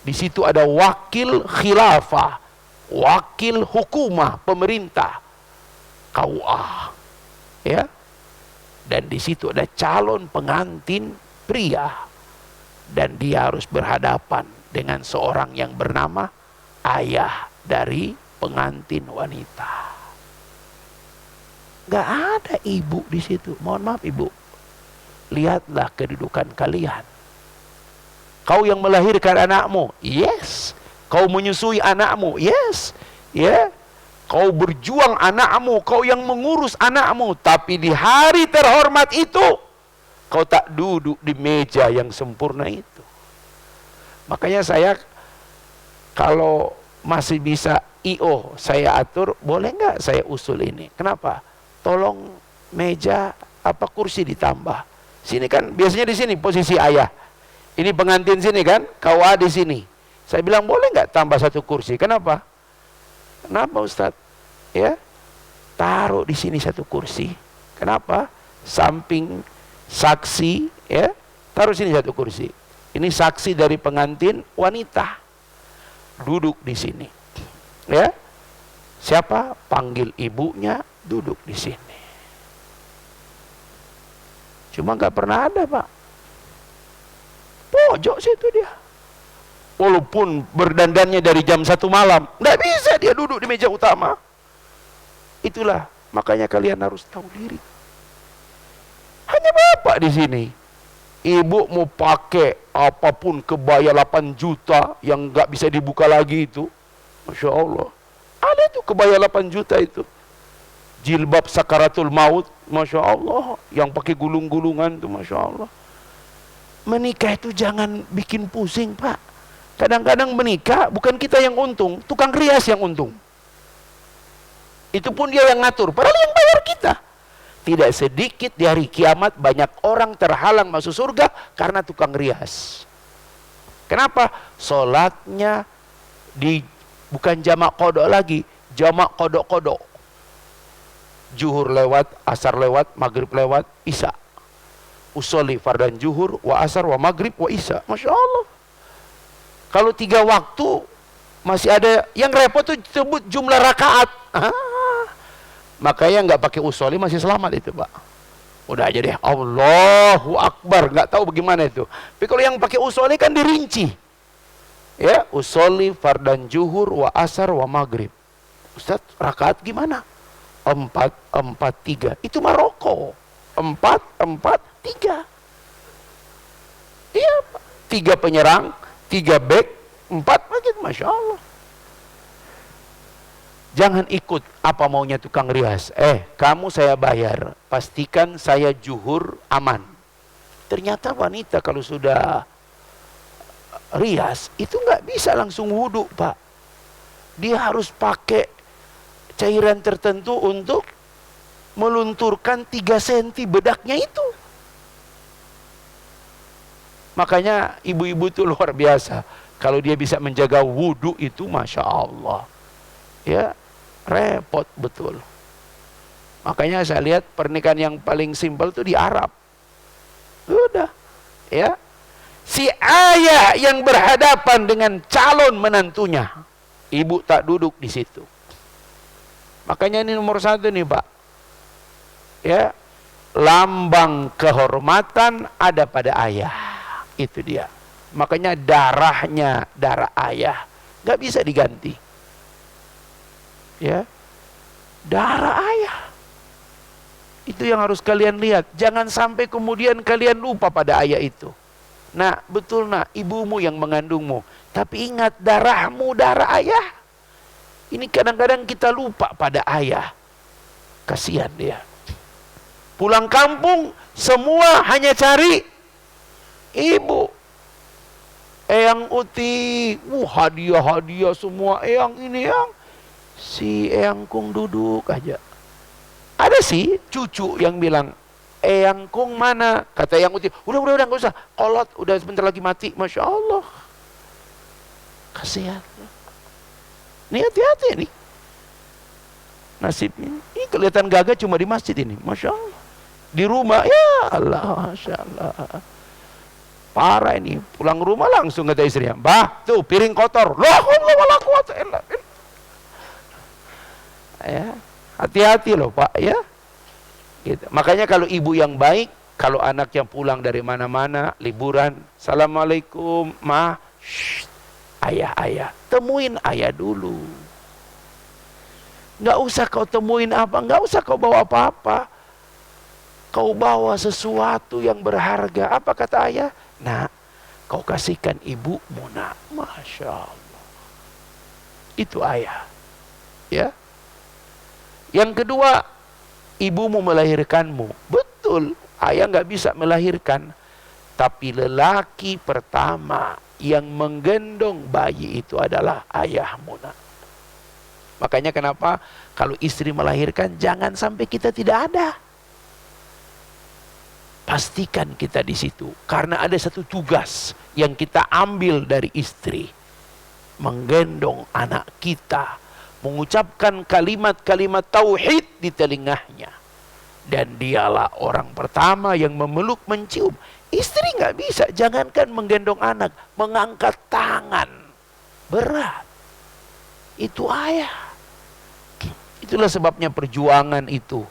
Di situ ada wakil khilafah, wakil hukumah, pemerintah, KUA, ya. Dan di situ ada calon pengantin pria, dan dia harus berhadapan dengan seorang yang bernama ayah dari pengantin wanita. Gak ada ibu di situ. Mohon maaf ibu, lihatlah kedudukan kalian. Kau yang melahirkan anakmu, yes. Kau menyusui anakmu, yes, ya. Kau berjuang anakmu, kau yang mengurus anakmu. Tapi di hari terhormat itu, kau tak duduk di meja yang sempurna itu. Makanya saya, kalau masih bisa IO, saya atur, boleh nggak saya usul ini? Kenapa? Tolong meja kursi ditambah. Sini kan, biasanya di sini posisi ayah. Ini pengantin sini kan, KUA di sini. Saya bilang boleh nggak tambah 1 kursi? Kenapa? Kenapa Ustadz? Ya, taruh di sini 1 kursi. Kenapa? Samping saksi, ya, taruh sini 1 kursi. Ini saksi dari pengantin wanita, duduk di sini. Ya, siapa? Panggil ibunya, duduk di sini. Cuma nggak pernah ada, Pak. Pojok situ dia. Walaupun berdandannya dari jam 1 malam, nggak bisa dia duduk di meja utama. Itulah, makanya kalian harus tahu diri. Hanya bapak di sini. Ibu mau pakai apapun kebaya 8 juta yang nggak bisa dibuka lagi itu. Masya Allah. Ada tuh kebaya 8 juta itu. Jilbab sakaratul maut. Masya Allah. Yang pakai gulung-gulungan tuh, Masya Allah. Menikah itu jangan bikin pusing, Pak. Kadang-kadang menikah bukan kita yang untung, tukang rias yang untung. Itu pun dia yang ngatur, padahal yang bayar kita. Tidak sedikit di hari kiamat banyak orang terhalang masuk surga karena tukang rias. Kenapa? Solatnya bukan jamak kodok lagi, jamak kodok-kodok. Zuhur lewat, asar lewat, maghrib lewat, isya. Usolli fardan zuhur, wa asar, wa maghrib, wa isya. Masya Allah. Kalau 3 waktu masih ada yang repot tuh sebut jumlah rakaat. Makanya nggak pakai usolli masih selamat itu, Pak. Udah aja deh, Allahu Akbar, nggak tahu bagaimana itu. Tapi kalau yang pakai usolli kan dirinci. Ya, usolli fardan zuhur, wa asar, wa maghrib. Ustaz, rakaat gimana? 4, 4, 3. Itu Maroko. 4, 4, 3. Iya, 3 penyerang, 3 back, 4 begitu, Masya Allah. Jangan ikut apa maunya tukang rias. Kamu saya bayar, pastikan saya zuhur aman. Ternyata wanita kalau sudah rias, itu nggak bisa langsung wudhu, Pak. Dia harus pakai cairan tertentu untuk melunturkan 3 cm bedaknya itu. Makanya ibu-ibu itu luar biasa. Kalau dia bisa menjaga wudhu itu, Masya Allah. Ya, repot betul. Makanya saya lihat pernikahan yang paling simpel itu di Arab. Udah, ya. Si ayah yang berhadapan dengan calon menantunya, ibu tak duduk di situ. Makanya ini nomor 1 nih, Pak. Ya, lambang kehormatan ada pada ayah. Itu dia. Makanya darahnya darah ayah, nggak bisa diganti. Ya, darah ayah. Itu yang harus kalian lihat. Jangan sampai kemudian kalian lupa pada ayah itu. Nah, betul nak, ibumu yang mengandungmu. Tapi ingat, darahmu darah ayah. Ini kadang-kadang kita lupa pada ayah. Kasihan dia. Pulang kampung, semua hanya cari ibu. Eyang Uti, hadiah-hadiah semua. Eyang ini, yang si Eyang Kung duduk aja. Ada sih cucu yang bilang, Eyang Kung mana? Kata Eyang Uti, udah nggak usah, kolot, udah sebentar lagi mati. Masya Allah. Kasihan. Ini hati-hati nih nasibnya. Ini kelihatan gagah cuma di masjid ini, Masya Allah. Di rumah, ya Allah, Masya Allah. Parah ini, pulang rumah langsung kata istrinya, "Bah, tuh piring kotor." Loh, Allah wala quwata illa billah. Ya, hati-hati loh, Pak, ya. Gitu. Makanya kalau ibu yang baik, kalau anak yang pulang dari mana-mana, liburan, "Assalamualaikum, Ma." Ayah, temuin ayah dulu. Nggak usah kau temuin apa, nggak usah kau bawa apa-apa. Kau bawa sesuatu yang berharga. Apa kata ayah? Nah, kau kasihkan ibumu, nak. Masya Allah. Itu ayah. Ya. Yang kedua, ibumu melahirkanmu. Betul, ayah nggak bisa melahirkan. Tapi lelaki pertama yang menggendong bayi itu adalah ayahmu, nak. Makanya kenapa kalau istri melahirkan, jangan sampai kita tidak ada. Pastikan kita di situ. Karena ada satu tugas yang kita ambil dari istri. Menggendong anak kita. Mengucapkan kalimat-kalimat tauhid di telinganya. Dan dialah orang pertama yang memeluk, mencium. Istri nggak bisa, jangankan menggendong anak, mengangkat tangan. Berat. Itu ayah. Itulah sebabnya perjuangan itu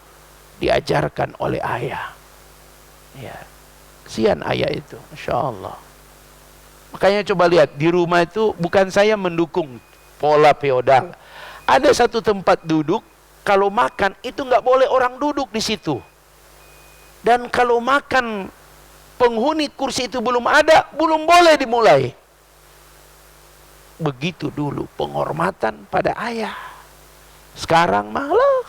diajarkan oleh ayah. Ya, kesian ayah itu, Masya Allah. Makanya coba lihat, di rumah itu bukan saya mendukung pola feodal. Ada satu tempat duduk, kalau makan itu nggak boleh orang duduk di situ. Dan kalau makan penghuni kursi itu belum ada, belum boleh dimulai. Begitu dulu penghormatan pada ayah. Sekarang malah,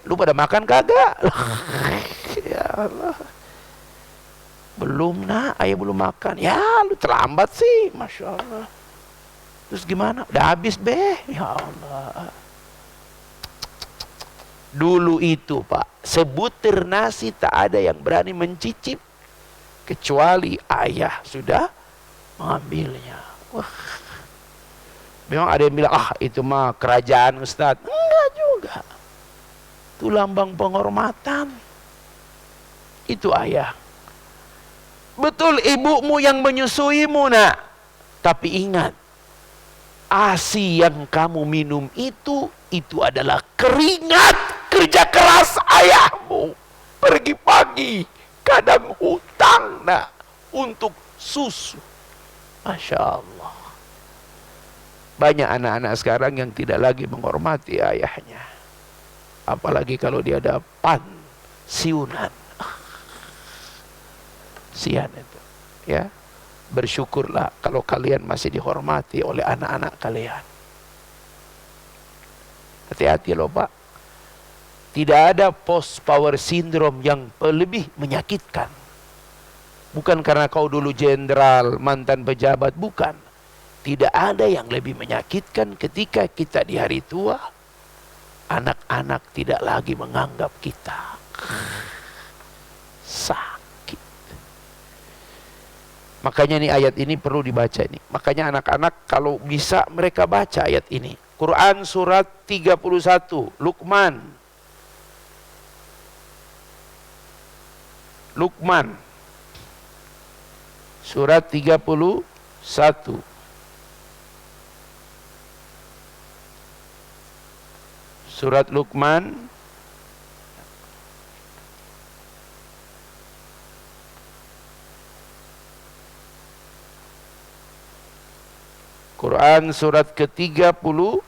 lu pada makan kagak? Ya Allah. Belum nak, ayah belum makan. Ya lu terlambat sih, Masya Allah. Terus gimana? Udah habis ya Allah. Dulu itu Pak, sebutir nasi tak ada yang berani mencicip kecuali ayah sudah mengambilnya. Wah. Memang ada yang bilang, itu mah kerajaan Ustaz. Enggak juga. Itu lambang penghormatan. Itu ayah. Betul ibumu yang menyusuimu nak. Tapi ingat, ASI yang kamu minum itu adalah keringat kerja keras ayahmu. Pergi pagi, kadang hutang nak untuk susu. Masya Allah. Banyak anak-anak sekarang yang tidak lagi menghormati ayahnya. Apalagi kalau dia ada pensiunan. Sian itu, ya. Bersyukurlah kalau kalian masih dihormati oleh anak-anak kalian. Hati-hati loh Pak. Tidak ada post power syndrome yang lebih menyakitkan. Bukan karena kau dulu jenderal, mantan pejabat, bukan. Tidak ada yang lebih menyakitkan ketika kita di hari tua, anak-anak tidak lagi menganggap kita. Makanya nih ayat ini perlu dibaca nih. Makanya anak-anak kalau bisa mereka baca ayat ini. Quran surat 31, Luqman. Surat 31. Surat Luqman Quran surat ke-31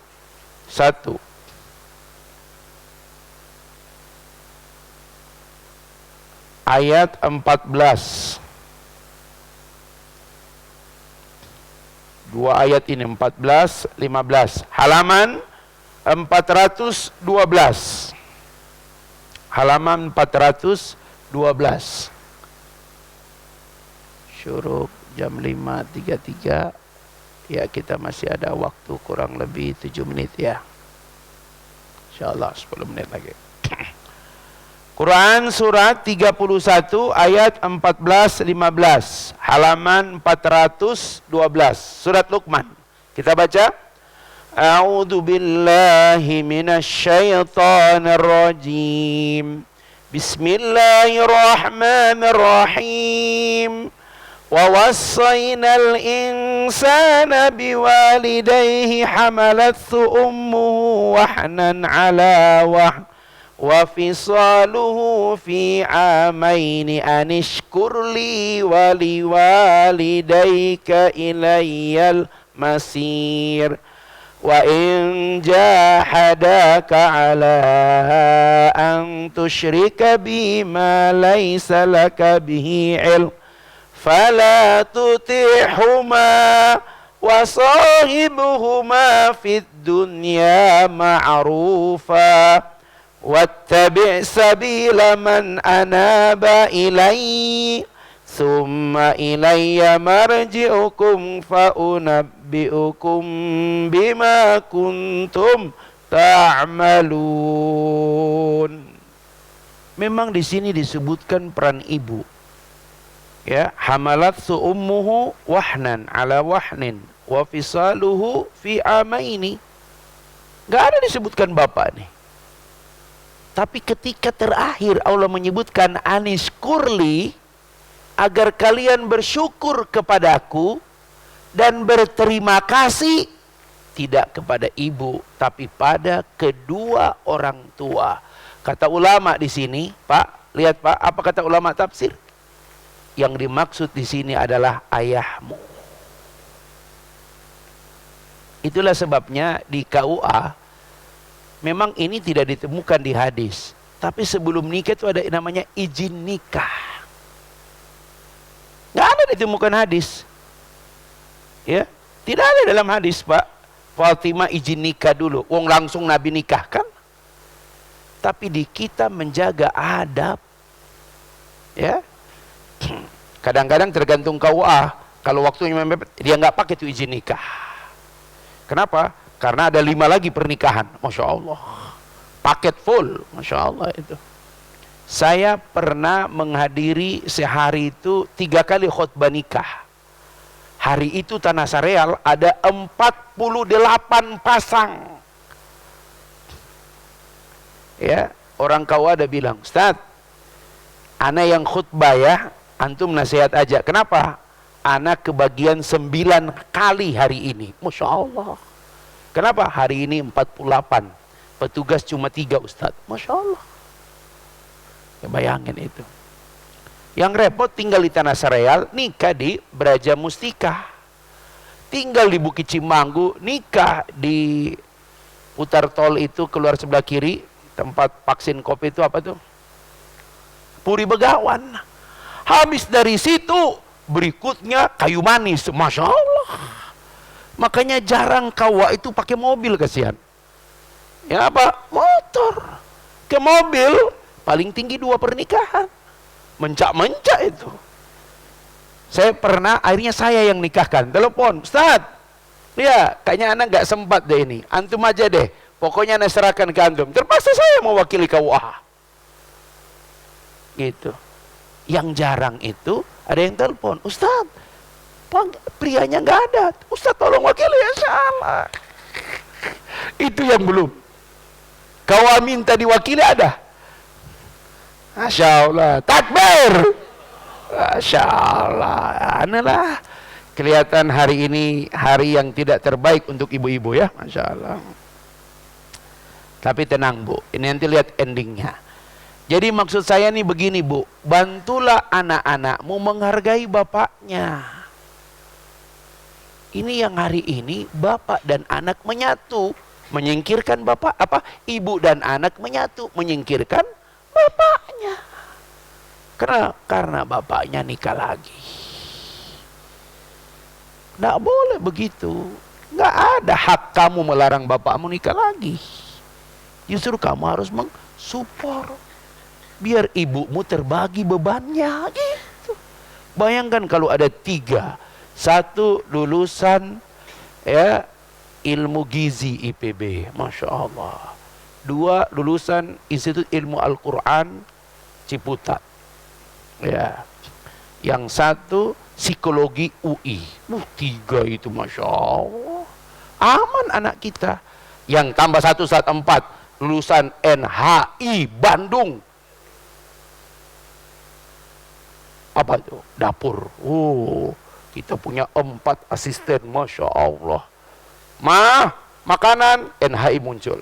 ayat 14. Dua ayat ini 14, 15. Halaman 412. Halaman 412. Syuruk jam 5.33. Ya, kita masih ada waktu kurang lebih 7 menit ya. InsyaAllah 10 menit lagi. Quran surat 31 ayat 14-15. Halaman 412. Surat Luqman. Kita baca. A'udzu billahi minasyaitonir rajim. Bismillahirrahmanirrahim. ووصينا الإنسان بوالديه حملته أمه وحنا على وحن وفصاله في عامين أن اشكر لي ولوالديك إلي المصير وإن جاهداك على أن تشرك بي ما ليس لك به علم فلا تطعهما وصاحبهما في الدنيا معروفا واتبع سبيل من أناب إلي ثم إلي مرجعكم فأنبئكم بما كنتم تعملون. Memang di sini disebutkan peran ibu. Ya, hamalat ummuhu wahnan ala wahnin wa fisaluhu fi amaini. Enggak ada disebutkan bapak nih. Tapi ketika terakhir Allah menyebutkan anishkurli, agar kalian bersyukur kepadaku dan berterima kasih tidak kepada ibu tapi pada kedua orang tua. Kata ulama di sini, Pak, lihat Pak, apa kata ulama tafsir? Yang dimaksud di sini adalah ayahmu. Itulah sebabnya di KUA memang ini tidak ditemukan di hadis, tapi sebelum nikah itu ada namanya izin nikah. Nggak ada ditemukan hadis, ya, tidak ada dalam hadis Pak. Fatimah izin nikah dulu, wong langsung Nabi nikahkan. Tapi di kita menjaga adab, ya. Kadang-kadang tergantung KUA. Kalau waktunya mepet, dia nggak pakai itu izin nikah. Kenapa? Karena ada 5 lagi pernikahan. Masya Allah. Paket full. Masya Allah itu. Saya pernah menghadiri sehari itu 3 kali khutbah nikah. Hari itu Tanah Sareal ada 48 pasang. Ya, orang KUA ada bilang, Ustaz, ana yang khutbah ya, antum nasihat aja. Kenapa? Anak kebagian 9 kali hari ini. Masya Allah. Kenapa? Hari ini 48. Petugas cuma 3 Ustaz. Masya Allah. Ya, bayangin itu. Yang repot tinggal di Tanah Sareal, nikah di Braja Mustika. Tinggal di Bukit Cimanggu, nikah di putar tol itu keluar sebelah kiri, tempat vaksin kopi itu apa tuh? Puri Begawan. Habis dari situ berikutnya Kayu Manis. Masya Allah. Makanya jarang KUA itu pakai mobil, kasihan. Ya apa? Motor. Ke mobil paling tinggi 2 pernikahan. Mencak-mencak itu. Saya pernah, akhirnya saya yang nikahkan. Telepon, Ustaz, ya kayaknya anak nggak sempat deh ini. Antum aja deh. Pokoknya anak serahkan ke antum. Terpaksa saya mewakili KUA. Gitu. Yang jarang itu ada yang telepon, Ustaz, prianya nggak ada. Ustaz tolong wakili, ya salah. Itu yang belum. Kau minta diwakili ada. Masya Allah. Takbir. Masya Allah. Analah kelihatan hari ini hari yang tidak terbaik untuk ibu-ibu ya. Masya Allah. Tapi tenang Bu, ini nanti lihat endingnya. Jadi maksud saya nih begini Bu, bantulah anak-anakmu menghargai bapaknya. Ini yang hari ini bapak dan anak menyatu, menyingkirkan bapak apa? Ibu dan anak menyatu, menyingkirkan bapaknya. Karena bapaknya nikah lagi. Nggak boleh begitu. Nggak ada hak kamu melarang bapakmu nikah lagi. Justru kamu harus mensupport. Biar ibumu terbagi bebannya gitu. Bayangkan kalau ada 3. 1 lulusan ya ilmu gizi IPB, Masya Allah. 2 lulusan Institut Ilmu Al-Quran Ciputat. Ya. Yang 1 psikologi UI. 3 itu Masya Allah. Aman anak kita. Yang tambah 1 saat 4 lulusan NHI Bandung. Apa itu? Dapur. Kita punya 4 asisten, Masya Allah. Makanan, NHI muncul.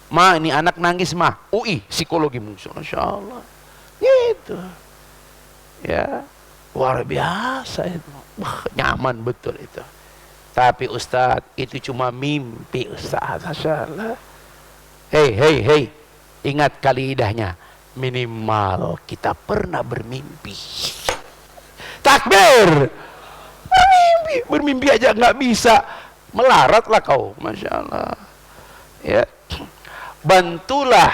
Ini anak nangis UI, psikologi muncul, Masya Allah. Gitu. Ya, luar biasa itu. Nyaman betul itu. Tapi Ustadz, itu cuma mimpi Ustadz. Masya Allah. Hei, ingat kaidahnya. Minimal kita pernah bermimpi. Takbir. Bermimpi aja nggak bisa. Melaratlah kau. Masya Allah. Ya. Bantulah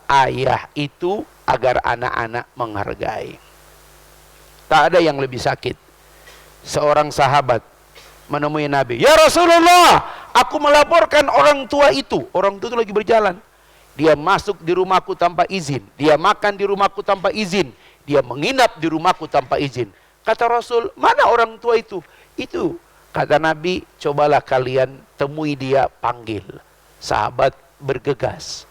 ayah itu agar anak-anak menghargai. Tak ada yang lebih sakit. Seorang sahabat menemui Nabi, ya Rasulullah, aku melaporkan orang tua itu. Orang tua itu lagi berjalan. Dia masuk di rumahku tanpa izin. Dia makan di rumahku tanpa izin. Dia menginap di rumahku tanpa izin. Kata Rasul, mana orang tua itu? Itu. Kata Nabi, cobalah kalian temui dia, panggil. Sahabat bergegas.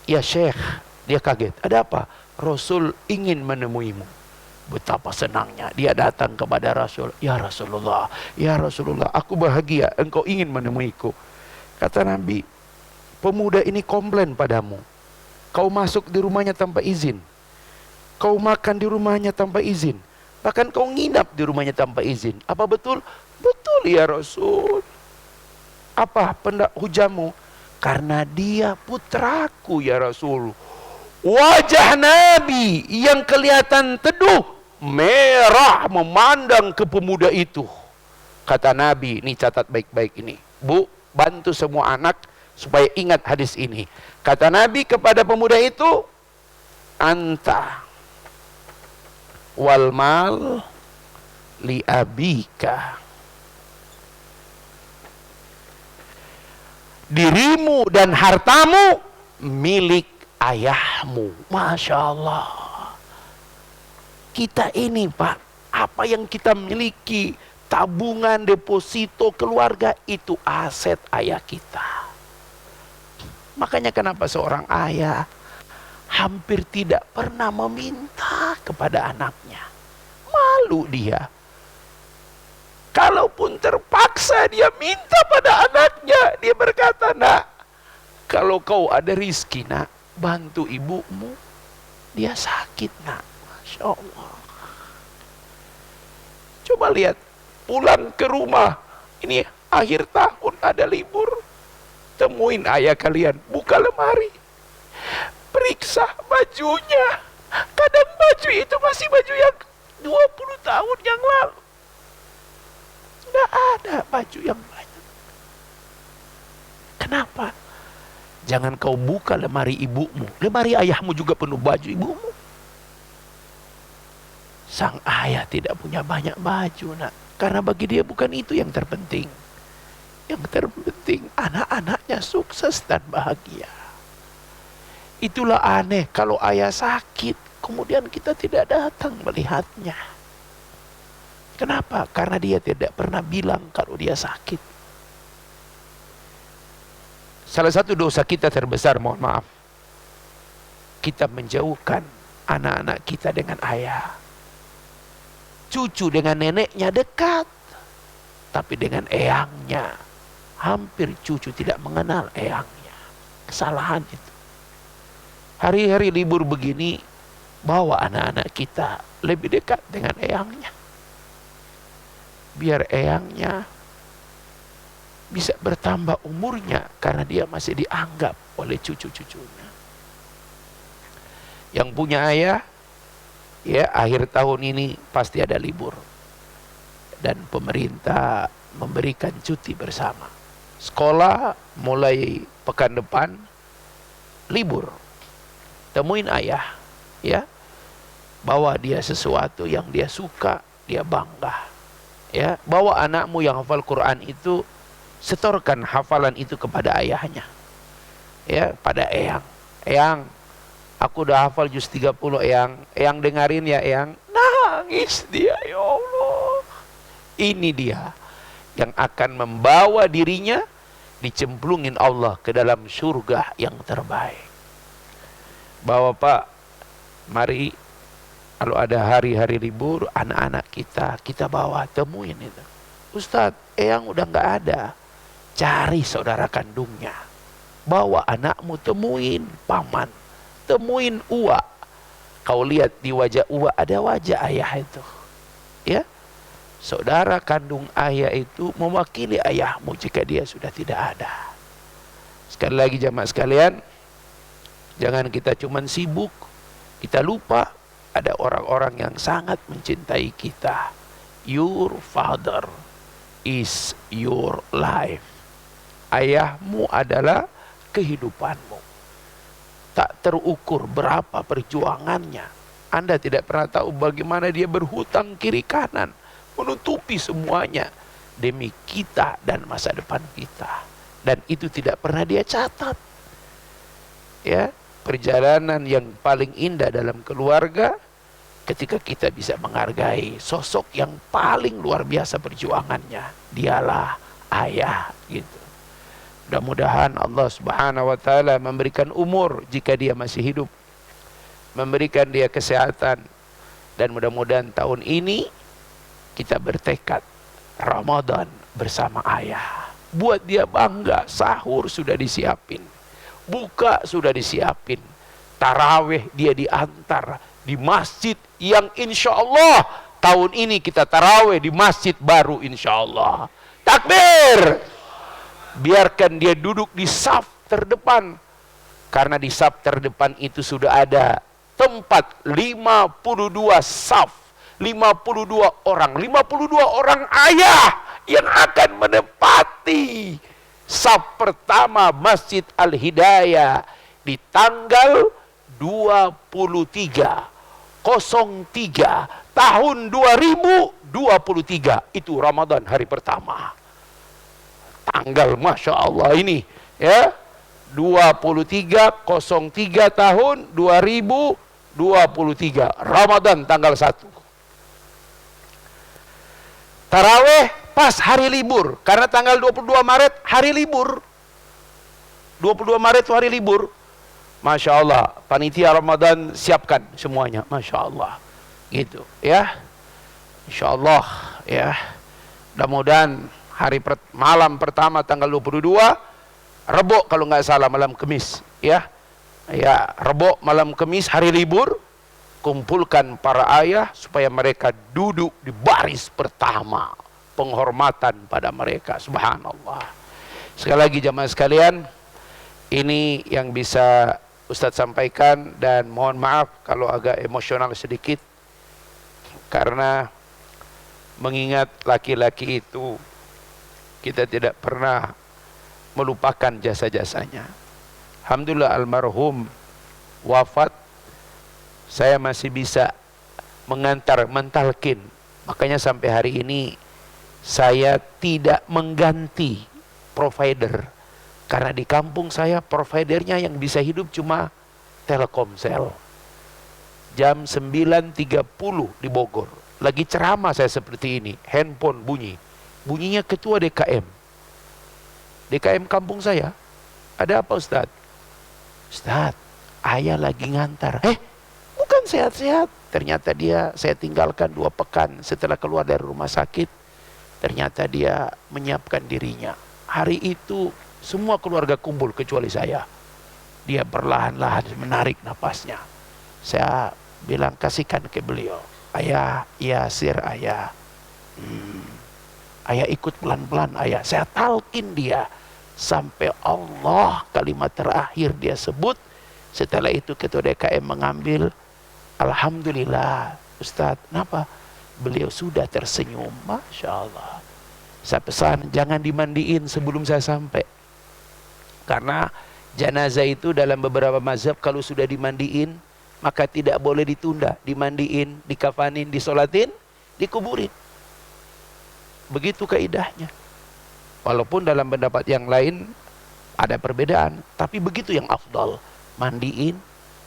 Ya Syekh, dia kaget. Ada apa? Rasul ingin menemuimu. Betapa senangnya dia datang kepada Rasul. Ya Rasulullah, aku bahagia engkau ingin menemuiku. Kata Nabi, pemuda ini komplain padamu. Kau masuk di rumahnya tanpa izin. Kau makan di rumahnya tanpa izin. Bahkan kau nginap di rumahnya tanpa izin. Apa betul? Betul ya Rasul. Apa hujahmu? Karena dia putraku ya Rasul. Wajah Nabi yang kelihatan teduh, merah memandang ke pemuda itu. Kata Nabi, ini catat baik-baik ini. Bu, bantu semua anak supaya ingat hadis ini. Kata Nabi kepada pemuda itu, anta wal mal li abika. Dirimu dan hartamu milik ayahmu. Masya Allah. Kita ini Pak, apa yang kita miliki, tabungan, deposito, keluarga, itu aset ayah kita. Makanya kenapa seorang ayah hampir tidak pernah meminta kepada anaknya. Malu dia. Kalaupun terpaksa dia minta pada anaknya, dia berkata, nak, kalau kau ada rizki nak, bantu ibumu, dia sakit nak. Masya Allah. Coba lihat, pulang ke rumah, ini akhir tahun ada libur, temuin ayah kalian, buka lemari, periksa bajunya. Kadang baju itu masih baju yang 20 tahun yang lalu. Tidak ada baju yang banyak. Kenapa? Jangan kau buka lemari ibumu. Lemari ayahmu juga penuh baju ibumu. Sang ayah tidak punya banyak baju nak. Karena bagi dia bukan itu yang terpenting. Yang terpenting anak-anaknya sukses dan bahagia. Itulah aneh kalau ayah sakit, kemudian kita tidak datang melihatnya. Kenapa? Karena dia tidak pernah bilang kalau dia sakit. Salah satu dosa kita terbesar, mohon maaf, kita menjauhkan anak-anak kita dengan ayah. Cucu dengan neneknya dekat, tapi dengan eyangnya hampir cucu tidak mengenal eyangnya. Kesalahan itu. Hari-hari libur begini, bawa anak-anak kita lebih dekat dengan eyangnya. Biar eyangnya bisa bertambah umurnya karena dia masih dianggap oleh cucu-cucunya. Yang punya ayah, ya akhir tahun ini pasti ada libur. Dan pemerintah memberikan cuti bersama. Sekolah mulai pekan depan libur. Temuin ayah, ya. Bawa dia sesuatu yang dia suka, dia bangga. Ya, bawa anakmu yang hafal Quran itu, setorkan hafalan itu kepada ayahnya. Ya, pada eyang. Eyang, aku udah hafal juz 30 eyang. Eyang dengarin ya eyang. Nangis dia, ya Allah. Ini dia yang akan membawa dirinya dicemplungin Allah ke dalam surga yang terbaik. Bawa Pak, mari kalau ada hari-hari libur, anak-anak kita bawa, temuin itu. Ustadz, eyang udah nggak ada. Cari saudara kandungnya. Bawa anakmu, temuin paman. Temuin uak. Kau lihat di wajah uak, ada wajah ayah itu. Ya, saudara kandung ayah itu mewakili ayahmu jika dia sudah tidak ada. Sekali lagi jamaah sekalian, jangan kita cuman sibuk, kita lupa ada orang-orang yang sangat mencintai kita. Your father is your life. Ayahmu adalah kehidupanmu. Tak terukur berapa perjuangannya. Anda tidak pernah tahu bagaimana dia berhutang kiri kanan, menutupi semuanya demi kita dan masa depan kita. Dan itu tidak pernah dia catat. Ya, perjalanan yang paling indah dalam keluarga ketika kita bisa menghargai sosok yang paling luar biasa perjuangannya, dialah ayah gitu. Mudah-mudahan Allah Subhanahu wa taala memberikan umur jika dia masih hidup, memberikan dia kesehatan, dan mudah-mudahan tahun ini kita bertekad Ramadan bersama ayah. Buat dia bangga, sahur sudah disiapin, buka sudah disiapin, taraweh dia diantar di masjid yang insya Allah tahun ini kita taraweh di masjid baru insya Allah. Takbir. Biarkan dia duduk di saf terdepan, karena di saf terdepan itu sudah ada tempat 52 saf, 52 orang, 52 orang ayah yang akan menempati saf pertama Masjid Al-Hidayah di tanggal 23/03 tahun 2023. Itu Ramadan hari pertama. Tanggal Masya Allah ini ya, 23/03 tahun 2023 Ramadan tanggal 1. Taraweh pas hari libur, karena tanggal 22 Maret hari libur. 22 Maret itu hari libur. Masya Allah, panitia Ramadan siapkan semuanya, Masya Allah gitu ya. Insya Allah ya, mudah-mudahan malam pertama tanggal 22 Rebo kalau nggak salah, malam Kemis ya. Ya, Rebo malam Kemis hari libur, kumpulkan para ayah supaya mereka duduk di baris pertama, penghormatan pada mereka. Subhanallah. Sekali lagi jamaah sekalian, ini yang bisa Ustadz sampaikan, dan mohon maaf kalau agak emosional sedikit, karena mengingat laki-laki itu kita tidak pernah melupakan jasa-jasanya. Alhamdulillah almarhum wafat, saya masih bisa mengantar, mentalkin. Makanya sampai hari ini saya tidak mengganti provider, karena di kampung saya providernya yang bisa hidup cuma Telkomsel. Jam 9.30 di Bogor, lagi ceramah saya seperti ini, handphone bunyinya ketua DKM kampung saya. Ada apa Ustadz? Ustadz, ayah lagi ngantar. Bukan sehat-sehat. Ternyata saya tinggalkan 2 pekan setelah keluar dari rumah sakit. Ternyata dia menyiapkan dirinya. Hari itu semua keluarga kumpul kecuali saya. Dia perlahan-lahan menarik napasnya. Saya bilang, kasihkan ke beliau. Ayah, Yasir ayah. Ayah ikut pelan-pelan ayah. Saya talkin dia sampai Allah kalimat terakhir dia sebut. Setelah itu ketua DKM mengambil. Alhamdulillah Ustadz, kenapa? Beliau sudah tersenyum. Masya Allah. Saya pesan jangan dimandiin sebelum saya sampai, karena jenazah itu dalam beberapa mazhab kalau sudah dimandiin maka tidak boleh ditunda. Dimandiin, dikafanin, disolatin, dikuburin. Begitu kaidahnya. Walaupun dalam pendapat yang lain ada perbedaan, tapi begitu yang afdal. Mandiin,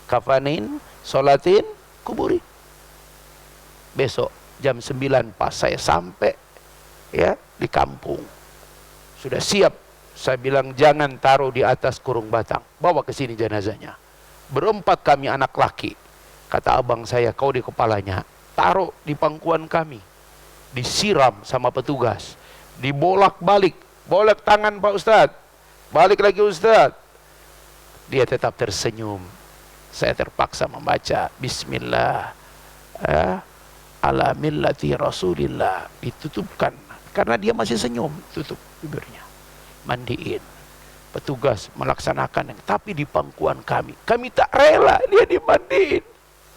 kafanin, solatin, kuburin. Besok jam 9 pas saya sampai ya di kampung, sudah siap. Saya bilang jangan taruh di atas kurung batang, bawa ke sini jenazahnya. Berempat kami anak laki. Kata abang saya, kau di kepalanya, taruh di pangkuan kami. Disiram sama petugas, dibolak-balik, bolak tangan Pak Ustadz, balik lagi Ustadz. Dia tetap tersenyum. Saya terpaksa membaca Bismillah ala millati Rasulillah, ditutupkan karena dia masih senyum, tutup bibirnya. Mandiin, petugas melaksanakan, tapi di pangkuan kami tak rela dia dimandiin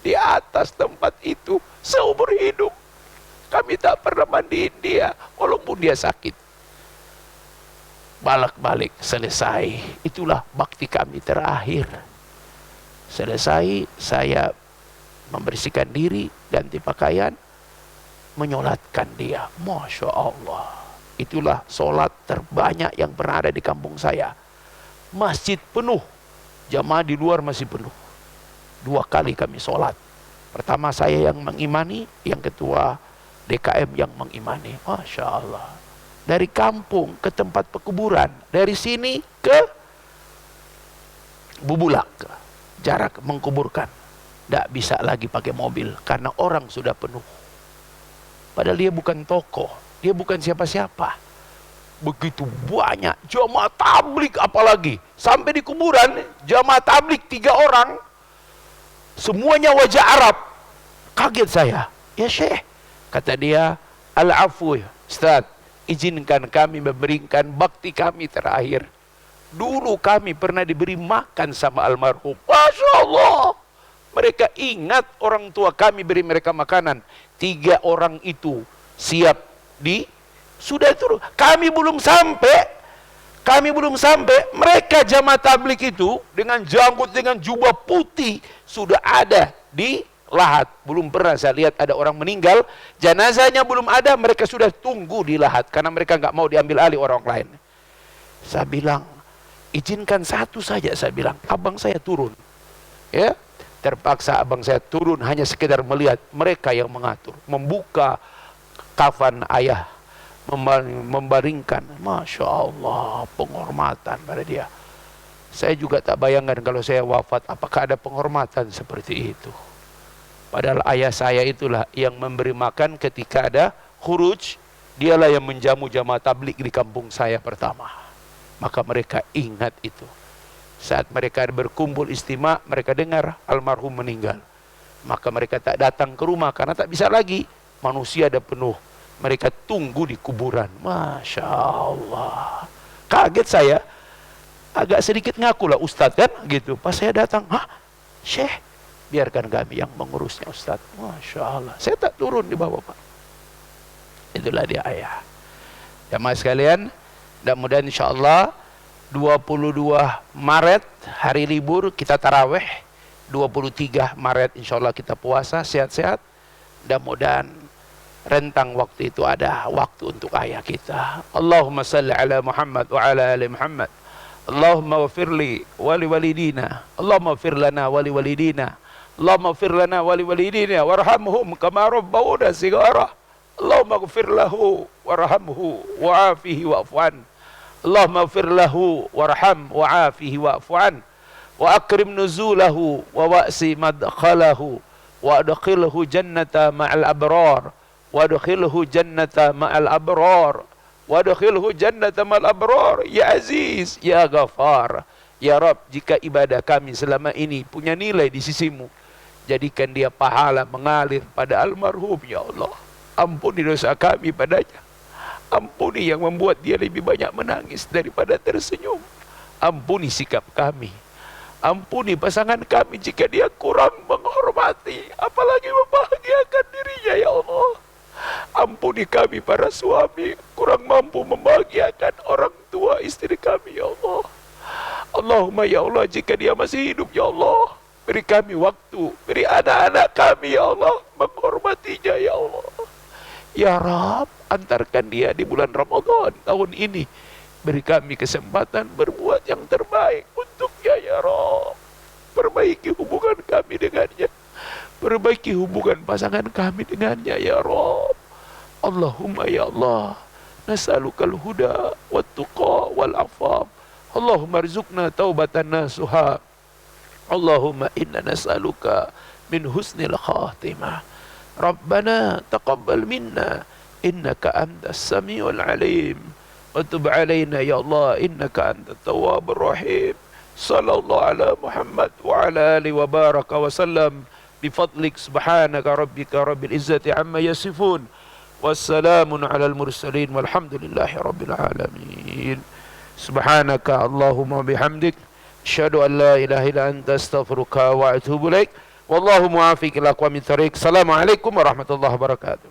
di atas tempat itu seumur hidup. Kami tak pernah mandiin dia walaupun dia sakit. Balik selesai, itulah bakti kami terakhir. Selesai saya membersihkan diri, ganti pakaian, menyolatkan dia. Masya Allah, itulah solat terbanyak yang pernah ada di kampung saya. Masjid penuh, jamaah di luar masih penuh. 2 kali kami solat. Pertama saya yang mengimani, yang ketua DKM yang mengimani. Masya Allah. Dari kampung ke tempat pekuburan, dari sini ke Bubulak, jarak mengkuburkan. Tidak bisa lagi pakai mobil karena orang sudah penuh. Padahal dia bukan tokoh, dia bukan siapa-siapa. Begitu banyak jamaah tablik, apalagi sampai di kuburan jamaah tablik 3 orang. semuanya wajah Arab. Kaget saya. Ya Syekh, kata dia, al-afu Ustaz, izinkan kami memberikan bakti kami terakhir. Dulu kami pernah diberi makan sama almarhum. Masya Allah. Mereka ingat orang tua kami beri mereka makanan. 3 orang itu siap sudah turun. Kami belum sampai. Mereka jamaah tabligh itu dengan janggut, dengan jubah putih sudah ada di lahat. Belum pernah saya lihat ada orang meninggal, jenazahnya belum ada, mereka sudah tunggu di lahat karena mereka nggak mau diambil alih orang lain. Saya bilang, izinkan satu saja, saya bilang, abang saya turun. Ya, terpaksa abang saya turun hanya sekedar melihat mereka yang mengatur, membuka kafan ayah, membaringkan. Masya Allah, penghormatan pada dia. Saya juga tak bayangkan kalau saya wafat, apakah ada penghormatan seperti itu. Padahal ayah saya itulah yang memberi makan ketika ada khuruj. Dialah yang menjamu jamaah tabligh di kampung saya pertama. Maka mereka ingat itu. Saat mereka berkumpul istima, mereka dengar almarhum meninggal. Maka mereka tak datang ke rumah karena tak bisa lagi. Manusia ada penuh. Mereka tunggu di kuburan. Masya Allah. Kaget saya. Agak sedikit ngaku lah Ustadz kan gitu. Pas saya datang, hah Syekh, biarkan kami yang mengurusnya Ustadz. Masya Allah. Saya tak turun di bawah Pak. Itulah dia ayah. Jamaah sekalian, mudah-mudahan insya Allah 22 Maret hari libur kita taraweh, 23 Maret insya Allah kita puasa sehat-sehat. Mudah-mudahan rentang waktu itu ada waktu untuk ayah kita. Allahumma salli ala Muhammad wa ala ali Muhammad. Allahumma wafir li wali walidina. Allahumma wafir lana wali walidina. Allahumma wafir lana wali walidina warhamhum kama rabbawna sigara. Allahumma wafir lahu warhamhu wa'afihi wa'fu'an. Allahumma wafir lahu warham wa'afihi wa'fu'an. Wa akrim nuzulahu wa wa'si madkhalahu wa adkhilhu jannata ma'al abrar. Wa adkhilhu jannata ma'al abrar. Wadkhilhu jannata mal abrar. Ya Aziz, ya Ghafar. Ya Rabb, jika ibadah kami selama ini punya nilai di sisimu, jadikan dia pahala mengalir pada almarhum ya Allah. Ampuni dosa kami padanya. Ampuni yang membuat dia lebih banyak menangis daripada tersenyum. Ampuni sikap kami. Ampuni pasangan kami jika dia kurang menghormati, apalagi membahagiakan dirinya ya Allah. Ampuni kami para suami, kurang mampu membahagiakan orang tua istri kami ya Allah. Allahumma ya Allah, jika dia masih hidup ya Allah, beri kami waktu, beri anak-anak kami ya Allah menghormatinya ya Allah. Ya Rabb, antarkan dia di bulan Ramadan tahun ini. Beri kami kesempatan berbuat yang terbaik untuknya ya Rabb. Perbaiki hubungan kami dengannya. Perbaiki hubungan pasangan kami dengannya ya Rabb. Allahumma ya Allah, nas'alukal huda wat tuqa wal afaf. Allahumma arzuqna taubatan nasuha. Allahumma inna nas'aluka min husnil khatimah. Rabbana taqabbal minna innaka antas samiul alim. Wa tub alaina ya Allah innaka antat tawwabur rahim. Sallallahu ala Muhammad wa ala alihi wa baraka wa sallam. بفضلك سبحانك ربك رب العزة عما يصفون والسلام على المرسلين والحمد لله رب العالمين سبحانك اللهم وبحمدك أشهد أن لا إله إلا أنت أستغفرك وأتوب إليك والله موافق إلى أقوم الطريق السلام عليكم ورحمة الله وبركاته.